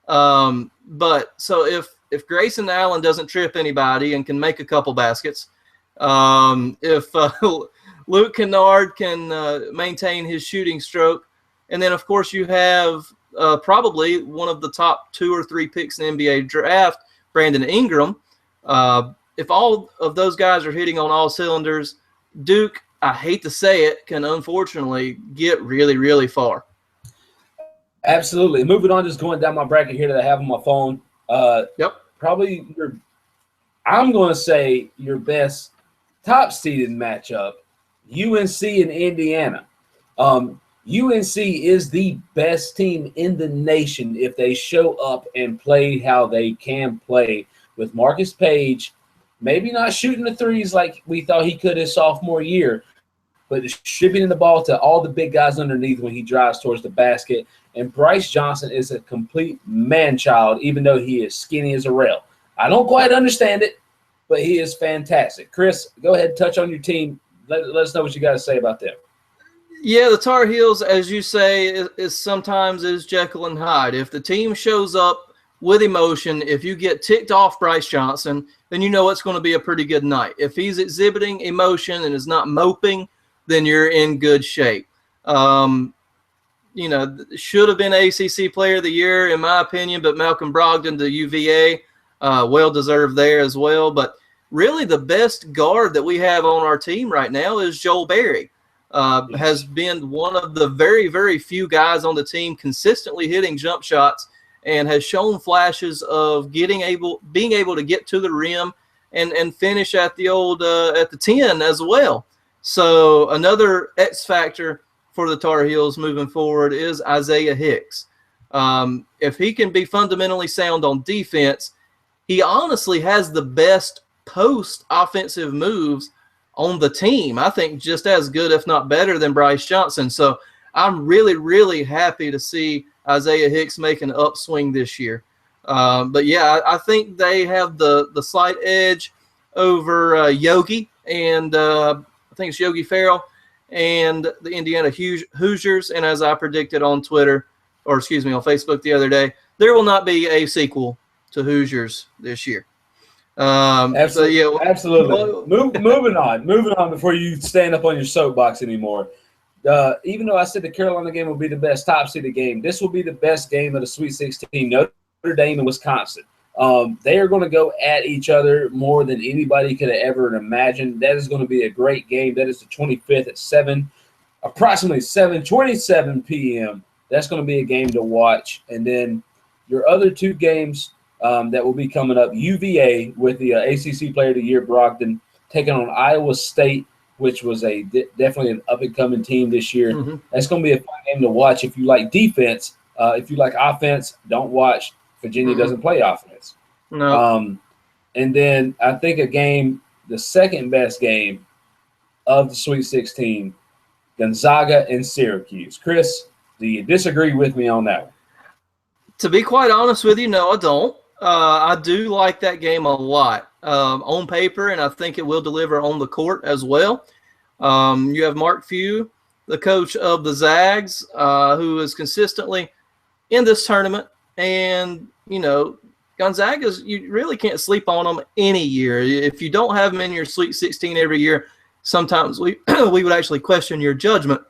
But so if Grayson Allen doesn't trip anybody and can make a couple baskets, if Luke Kennard can maintain his shooting stroke, and then, of course, you have probably one of the top 2 or 3 picks in the NBA draft, Brandon Ingram. If all of those guys are hitting on all cylinders, Duke, I hate to say it, can unfortunately get really, really far. Absolutely. Moving on, just going down my bracket here that I have on my phone. Yep. Probably I'm going to say your best top-seeded matchup, UNC and Indiana. UNC is the best team in the nation if they show up and play how they can play with Marcus Page, maybe not shooting the threes like we thought he could his sophomore year, but distributing the ball to all the big guys underneath when he drives towards the basket. And Bryce Johnson is a complete man-child, even though he is skinny as a rail. I don't quite understand it, but he is fantastic. Chris, go ahead and touch on your team. Let us know what you got to say about them. Yeah, the Tar Heels, as you say, is sometimes Jekyll and Hyde. If the team shows up with emotion, if you get ticked off Bryce Johnson, then you know it's going to be a pretty good night. If he's exhibiting emotion and is not moping, then you're in good shape. Should have been ACC Player of the Year, in my opinion, but Malcolm Brogdon to UVA, well-deserved there as well. But really the best guard that we have on our team right now is Joel Berry. Has been one of the very, very few guys on the team consistently hitting jump shots and has shown flashes of being able to get to the rim and finish at the at the 10 as well. So another X factor for the Tar Heels moving forward is Isaiah Hicks. If he can be fundamentally sound on defense, he honestly has the best post offensive moves on the team. I think just as good, if not better, than Bryce Johnson. So I'm really, really happy to see Isaiah Hicks make an upswing this year. But yeah, I think they have the slight edge over Yogi and I think it's Yogi Ferrell and the Indiana Hoosiers. And as I predicted on Twitter, or excuse me, on Facebook the other day, there will not be a sequel to Hoosiers this year. Absolutely. So, yeah, absolutely. Moving on before you stand up on your soapbox anymore. Even though I said the Carolina game will be the best top-seeded game, this will be the best game of the Sweet 16. Notre Dame and Wisconsin. They are going to go at each other more than anybody could have ever imagined. That is going to be a great game. That is the 25th at approximately 7:27 p.m. That's going to be a game to watch. And then your other two games that will be coming up, UVA with the ACC Player of the Year, Brogdon, taking on Iowa State, which was definitely an up-and-coming team this year. Mm-hmm. That's going to be a fun game to watch if you like defense. If you like offense, don't watch. Virginia doesn't play offense. No. And then I think the second best game of the Sweet 16, Gonzaga and Syracuse. Chris, do you disagree with me on that one? To be quite honest with you, no, I don't. I do like that game a lot on paper, and I think it will deliver on the court as well. You have Mark Few, the coach of the Zags, who is consistently in this tournament. And, Gonzaga's, you really can't sleep on them any year. If you don't have them in your Sweet 16 every year, sometimes we would actually question your judgment.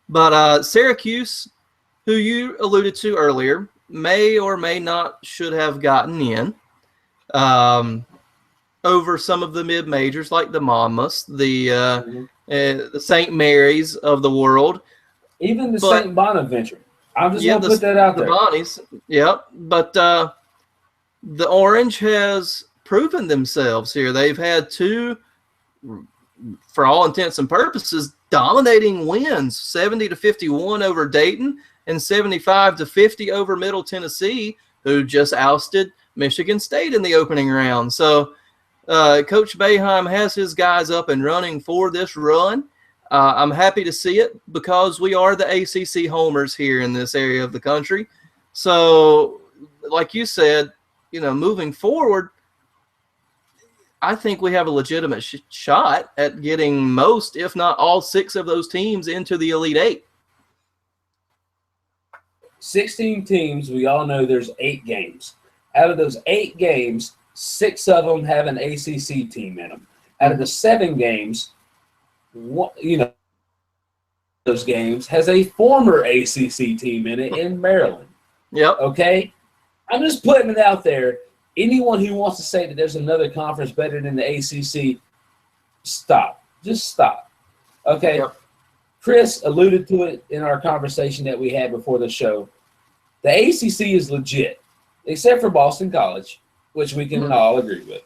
But Syracuse, who you alluded to earlier, may or may not should have gotten in over some of the mid-majors like the Monmouths, the St. Mary's of the world. Even the St. Bonaventure. I'm just going to put that out there. The Bonnies, yep. But the Orange has proven themselves here. They've had two, for all intents and purposes, dominating wins, 70-51 over Dayton and 75-50 over Middle Tennessee, who just ousted Michigan State in the opening round. So Coach Boeheim has his guys up and running for this run. I'm happy to see it because we are the ACC homers here in this area of the country. So, like you said, moving forward, I think we have a legitimate shot at getting most, if not all 6 of those teams into the Elite Eight. 16 teams, we all know there's 8 games. Out of those 8 games, 6 of them have an ACC team in them. Out of the 7 games, those games has a former ACC team in it in Maryland. Yep. Okay? I'm just putting it out there. Anyone who wants to say that there's another conference better than the ACC, stop. Just stop. Okay? Yep. Chris alluded to it in our conversation that we had before the show. The ACC is legit, except for Boston College, which we can all agree with.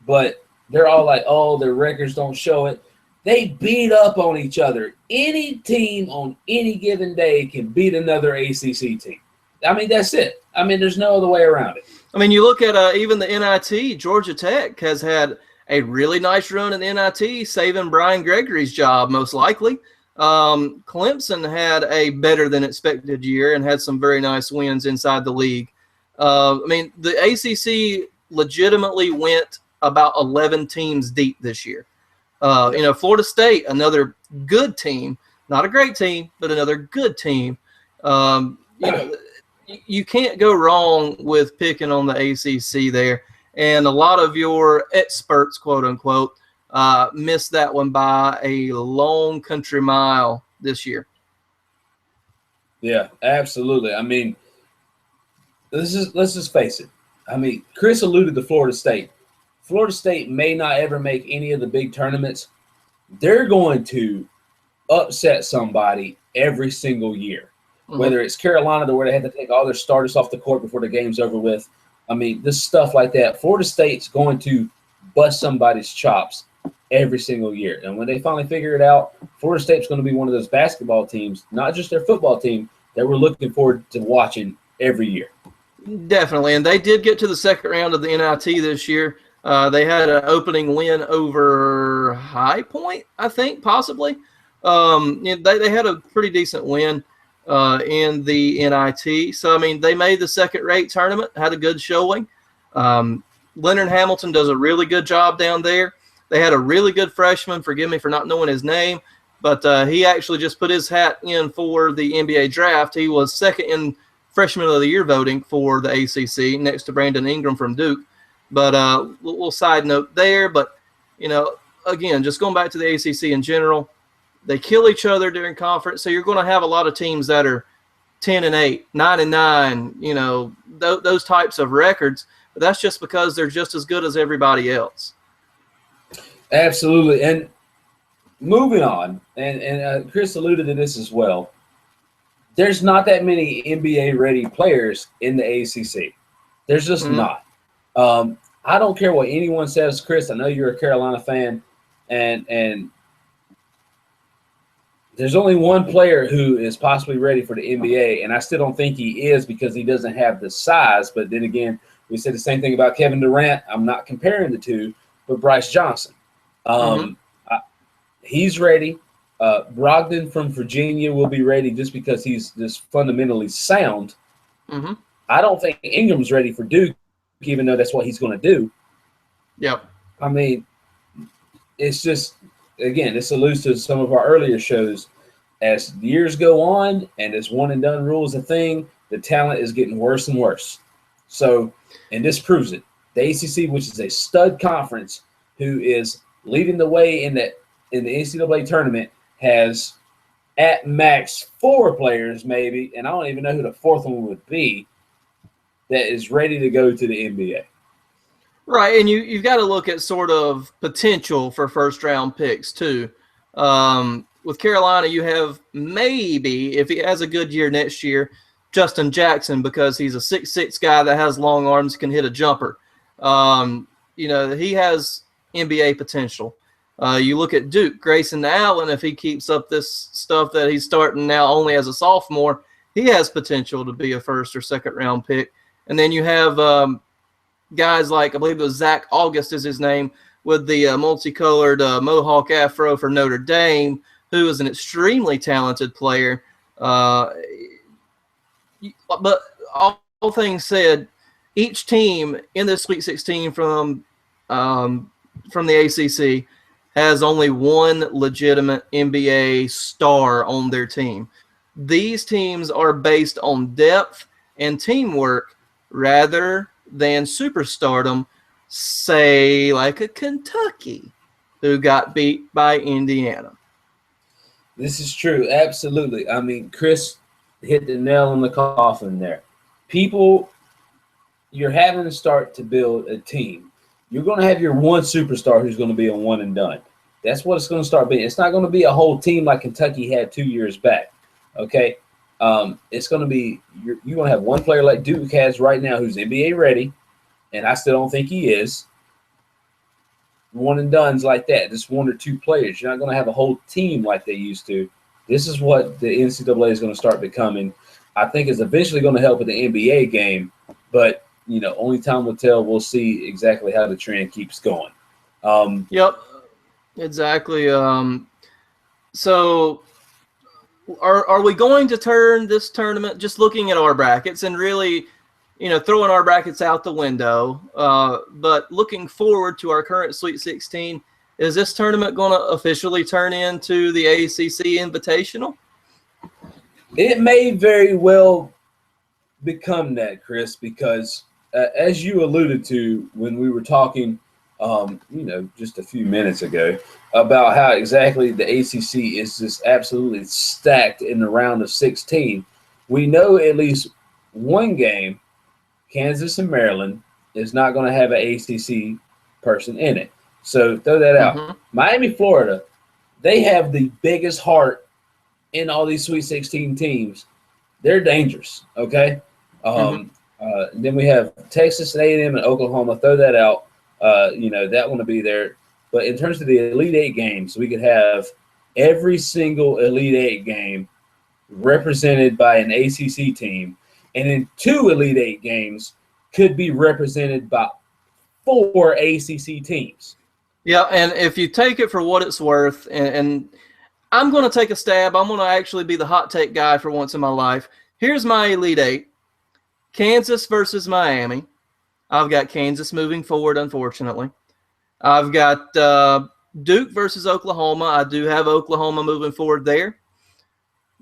But they're all like, oh, their records don't show it. They beat up on each other. Any team on any given day can beat another ACC team. I mean, that's it. I mean, there's no other way around it. I mean, you look at even the NIT, Georgia Tech has had a really nice run in the NIT, saving Brian Gregory's job, most likely. Clemson had a better than expected year and had some very nice wins inside the league. I mean, the ACC legitimately went about 11 teams deep this year. Florida State, another good team, not a great team, but another good team. You can't go wrong with picking on the ACC there. And a lot of your experts, quote unquote, missed that one by a long country mile this year. Yeah, absolutely. I mean, let's just face it. I mean, Chris alluded to Florida State. Florida State may not ever make any of the big tournaments. They're going to upset somebody every single year. Mm-hmm. Whether it's Carolina, where they have to take all their starters off the court before the game's over with. I mean, this stuff like that. Florida State's going to bust somebody's chops every single year. And when they finally figure it out, Florida State's going to be one of those basketball teams, not just their football team, that we're looking forward to watching every year. Definitely. And they did get to the second round of the NIT this year. They had an opening win over High Point, I think, possibly. They had a pretty decent win in the NIT. So, I mean, they made the second-rate tournament, had a good showing. Leonard Hamilton does a really good job down there. They had a really good freshman. Forgive me for not knowing his name, but he actually just put his hat in for the NBA draft. He was second in Freshman of the Year voting for the ACC next to Brandon Ingram from Duke. But little side note there. But, again, just going back to the ACC in general, they kill each other during conference. So you're going to have a lot of teams that are 10-8, 9-9, you know, those types of records. But that's just because they're just as good as everybody else. Absolutely. And moving on, and Chris alluded to this as well, there's not that many NBA-ready players in the ACC. There's just not. I don't care what anyone says, Chris. I know you're a Carolina fan, and there's only one player who is possibly ready for the NBA, and I still don't think he is because he doesn't have the size. But then again, we said the same thing about Kevin Durant. I'm not comparing the two, but Bryce Johnson. He's ready. Brogdon from Virginia will be ready just because he's just fundamentally sound. I don't think Ingram's ready for Duke, even though that's what he's going to do. Yep. I mean, it's just, again, this alludes to some of our earlier shows. As years go on and as one-and-done rule is a thing, the talent is getting worse and worse. So, and this proves it. The ACC, which is a stud conference, who is leading the way in the NCAA tournament, has at max 4 players maybe, and I don't even know who the fourth one would be, that is ready to go to the NBA. Right, and you've got to look at sort of potential for first-round picks too. With Carolina, you have maybe, if he has a good year next year, Justin Jackson, because he's a 6'6" guy that has long arms, can hit a jumper. You know, he has NBA potential. You look at Duke, Grayson Allen, if he keeps up this stuff that he's starting now only as a sophomore, he has potential to be a first or second round pick. And then you have guys like, I believe it was Zach August is his name, with the multicolored Mohawk afro for Notre Dame, who is an extremely talented player. But all things said, each team in this Sweet 16 from the ACC has only one legitimate NBA star on their team. These teams are based on depth and teamwork rather than superstardom, say like a Kentucky who got beat by Indiana. This is true, absolutely. I mean, Chris hit the nail on the coffin there. People, you're having to start to build a team. You're going to have your one superstar who's going to be a one and done. That's what it's going to start being. It's not going to be a whole team like Kentucky had 2 years back, okay? It's going to be you're going to have one player like Duke has right now who's NBA ready, and I still don't think he is. One and dones like that, just 1 or 2 players. You're not going to have a whole team like they used to. This is what the NCAA is going to start becoming. I think it's eventually going to help with the NBA game, but you know, only time will tell. We'll see exactly how the trend keeps going. Yep, exactly. So are we going to turn this tournament, just looking at our brackets and really, you know, throwing our brackets out the window, but looking forward to our current Sweet 16, is this tournament going to officially turn into the ACC Invitational? It may very well become that, Chris, because as you alluded to when we were talking, you know, just a few minutes ago about how exactly the ACC is just absolutely stacked in the round of 16, we know at least one game, Kansas and Maryland, is not going to have an ACC person in it. So throw that out. Miami, Florida, they have the biggest heart in all these Sweet 16 teams. They're dangerous, okay? Then we have Texas and A&M and Oklahoma. Throw that out. You know, that one will be there. But in terms of the Elite Eight games, we could have every single Elite Eight game represented by an ACC team. And in 2 Elite Eight games could be represented by 4 ACC teams. Yeah, and if you take it for what it's worth, and I'm going to take a stab. I'm going to actually be the hot take guy for once in my life. Here's my Elite Eight. Kansas versus Miami. I've got Kansas moving forward, unfortunately. I've got Duke versus Oklahoma. I do have Oklahoma moving forward there.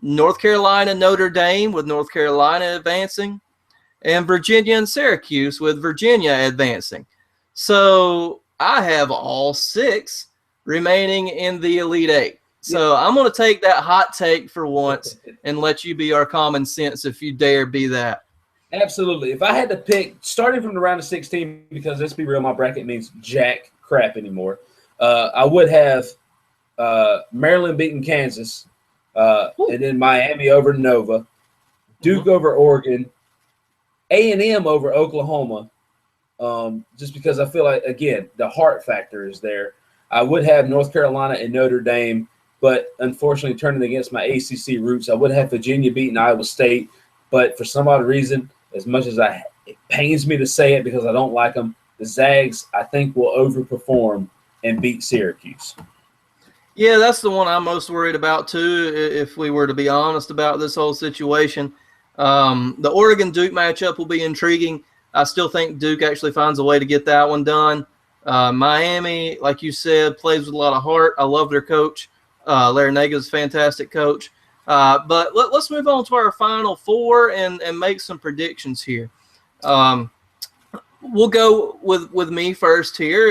North Carolina, Notre Dame, with North Carolina advancing. And Virginia and Syracuse, with Virginia advancing. So I have all 6 remaining in the Elite Eight. So I'm going to take that hot take for once and let you be our common sense if you dare be that. Absolutely. If I had to pick, starting from the round of 16, because let's be real, my bracket means jack crap anymore. I would have Maryland beating Kansas, and then Miami over Nova, Duke over Oregon, A&M over Oklahoma, just because I feel like, again, the heart factor is there. I would have North Carolina and Notre Dame, but unfortunately turning against my ACC roots, I would have Virginia beating Iowa State, but for some odd reason, as much as it pains me to say it because I don't like them, the Zags, I think, will overperform and beat Syracuse. Yeah, that's the one I'm most worried about, too, if we were to be honest about this whole situation. The Oregon-Duke matchup will be intriguing. I still think Duke actually finds a way to get that one done. Miami, like you said, plays with a lot of heart. I love their coach. Larinaga is a fantastic coach. But let's move on to our Final Four and make some predictions here. We'll go with me first here,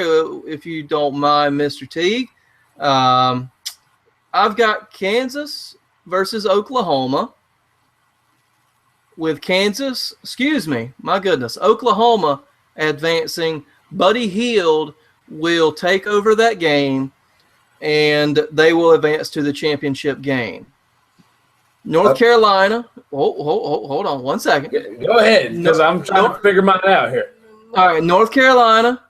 if you don't mind, Mr. Teague. I've got Kansas versus Oklahoma. With Kansas, Oklahoma advancing. Buddy Hield will take over that game, and they will advance to the championship game. North Carolina. Hold on 1 second. Go ahead, because I'm trying to figure mine out here. All right, North Carolina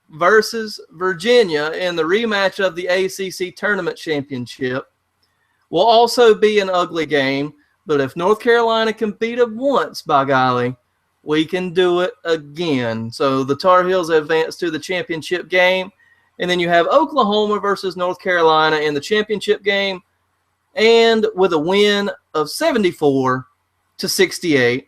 versus Virginia in the rematch of the ACC Tournament Championship will also be an ugly game, but if North Carolina can beat them once, by golly, we can do it again. So the Tar Heels advance to the championship game, and then you have Oklahoma versus North Carolina in the championship game, and with a win of 74-68,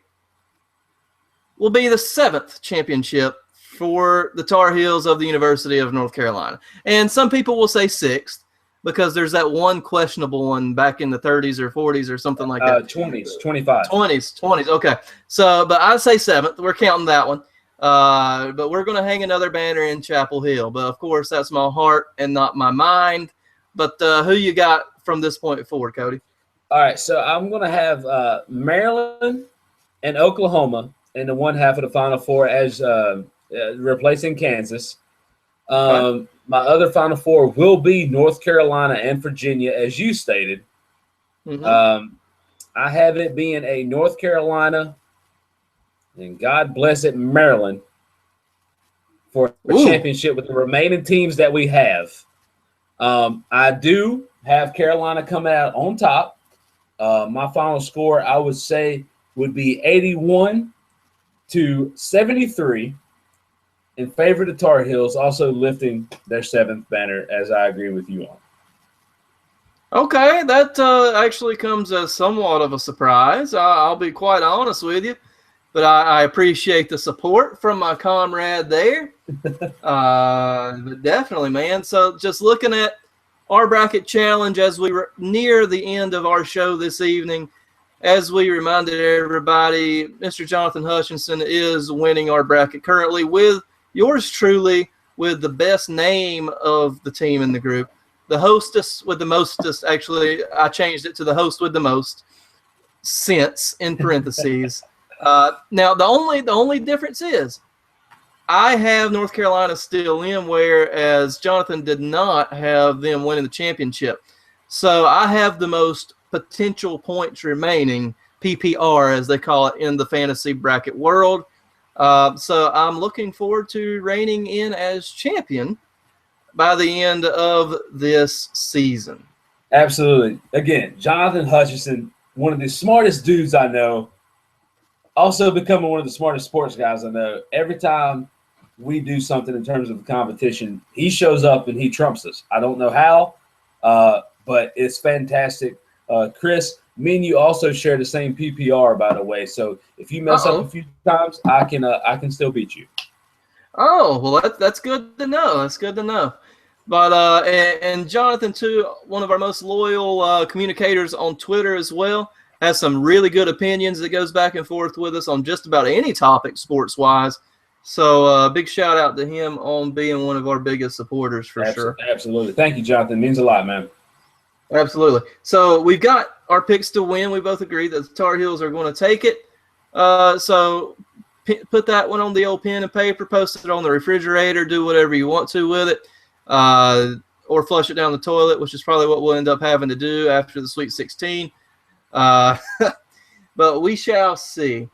will be the 7th championship for the Tar Heels of the University of North Carolina. And some people will say 6th because there's that one questionable one back in the 30s or 40s or something like that. 20s, 25. 20s. Okay. So, but I say 7th. We're counting that one. But we're going to hang another banner in Chapel Hill. But, of course, that's my heart and not my mind. But who you got from this point forward, Cody? All right, so I'm going to have Maryland and Oklahoma in the one half of the Final Four as replacing Kansas. My other Final Four will be North Carolina and Virginia, as you stated. I have it being a North Carolina and God bless it, Maryland for a championship with the remaining teams that we have. I do have Carolina coming out on top. My final score, I would say, would be 81-73 in favor of the Tar Heels, also lifting their 7th banner, as I agree with you on. Okay, that actually comes as somewhat of a surprise. I'll be quite honest with you, but I appreciate the support from my comrade there. But definitely, man. So just looking at our bracket challenge as we near the end of our show this evening, as we reminded everybody, Mr. Jonathan Hutchinson is winning our bracket currently with yours truly with the best name of the team in the group. The hostess with the mostest. Actually, I changed it to the host with the most sense in parentheses. Now, the only difference is I have North Carolina still in, whereas Jonathan did not have them winning the championship. So I have the most potential points remaining, PPR as they call it in the fantasy bracket world. So I'm looking forward to reigning in as champion by the end of this season. Absolutely. Again, Jonathan Hutchinson, one of the smartest dudes I know, also becoming one of the smartest sports guys I know. Every time we do something in terms of competition, he shows up and he trumps us. I don't know how, but it's fantastic. Chris, me and you also share the same PPR, by the way. So if you mess up a few times, I can still beat you. Oh, well, that's good to know. That's good to know. But and Jonathan, too, one of our most loyal communicators on Twitter as well, has some really good opinions that goes back and forth with us on just about any topic sports-wise. So big shout-out to him on being one of our biggest supporters for sure. Absolutely. Thank you, Jonathan. It means a lot, man. Absolutely. So we've got our picks to win. We both agree that the Tar Heels are going to take it. So put that one on the old pen and paper, post it on the refrigerator, do whatever you want to with it, or flush it down the toilet, which is probably what we'll end up having to do after the Sweet 16. But we shall see.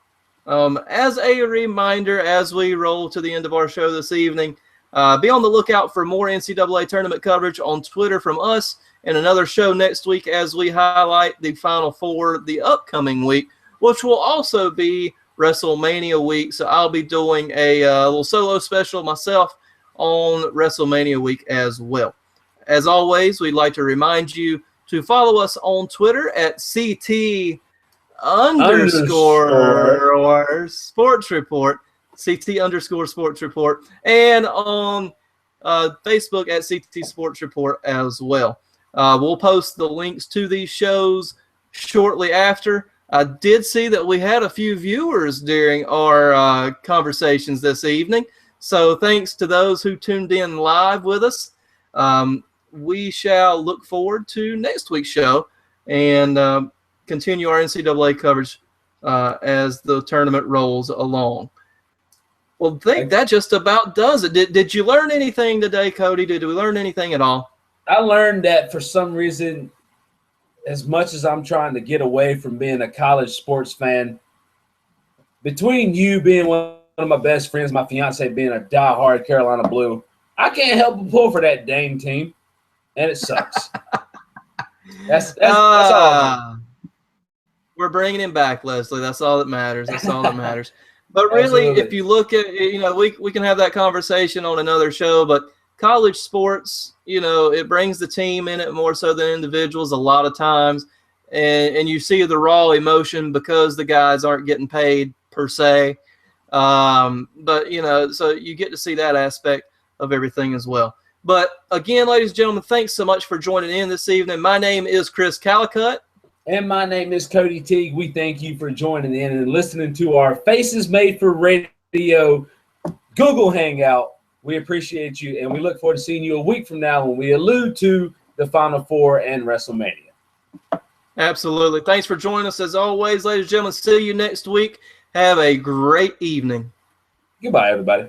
As a reminder, as we roll to the end of our show this evening, be on the lookout for more NCAA tournament coverage on Twitter from us, and another show next week as we highlight the Final Four the upcoming week, which will also be WrestleMania week. So I'll be doing a little solo special myself on WrestleMania week as well. As always, we'd like to remind you to follow us on Twitter at CT_sports report, CT_sports report, and on Facebook at CT Sports Report as well. We'll post the links to these shows shortly after. I did see that we had a few viewers during our conversations this evening, so thanks to those who tuned in live with us. We shall look forward to next week's show and continue our NCAA coverage as the tournament rolls along. Well, I think that just about does it. Did you learn anything today, Cody? Did we learn anything at all? I learned that for some reason, as much as I'm trying to get away from being a college sports fan, between you being one of my best friends, my fiance being a diehard Carolina Blue, I can't help but pull for that Dame team, and it sucks. That's all. We're bringing him back, Leslie. That's all that matters. That's all that matters. But really, absolutely, if you look at, we can have that conversation on another show, but college sports, it brings the team in it more so than individuals a lot of times. And you see the raw emotion because the guys aren't getting paid per se. But, so you get to see that aspect of everything as well. But again, ladies and gentlemen, thanks so much for joining in this evening. My name is Chris Callicutt. And my name is Cody Teague. We thank you for joining in and listening to our Faces Made for Radio Google Hangout. We appreciate you, and we look forward to seeing you a week from now when we allude to the Final Four and WrestleMania. Absolutely. Thanks for joining us as always, ladies and gentlemen. See you next week. Have a great evening. Goodbye, everybody.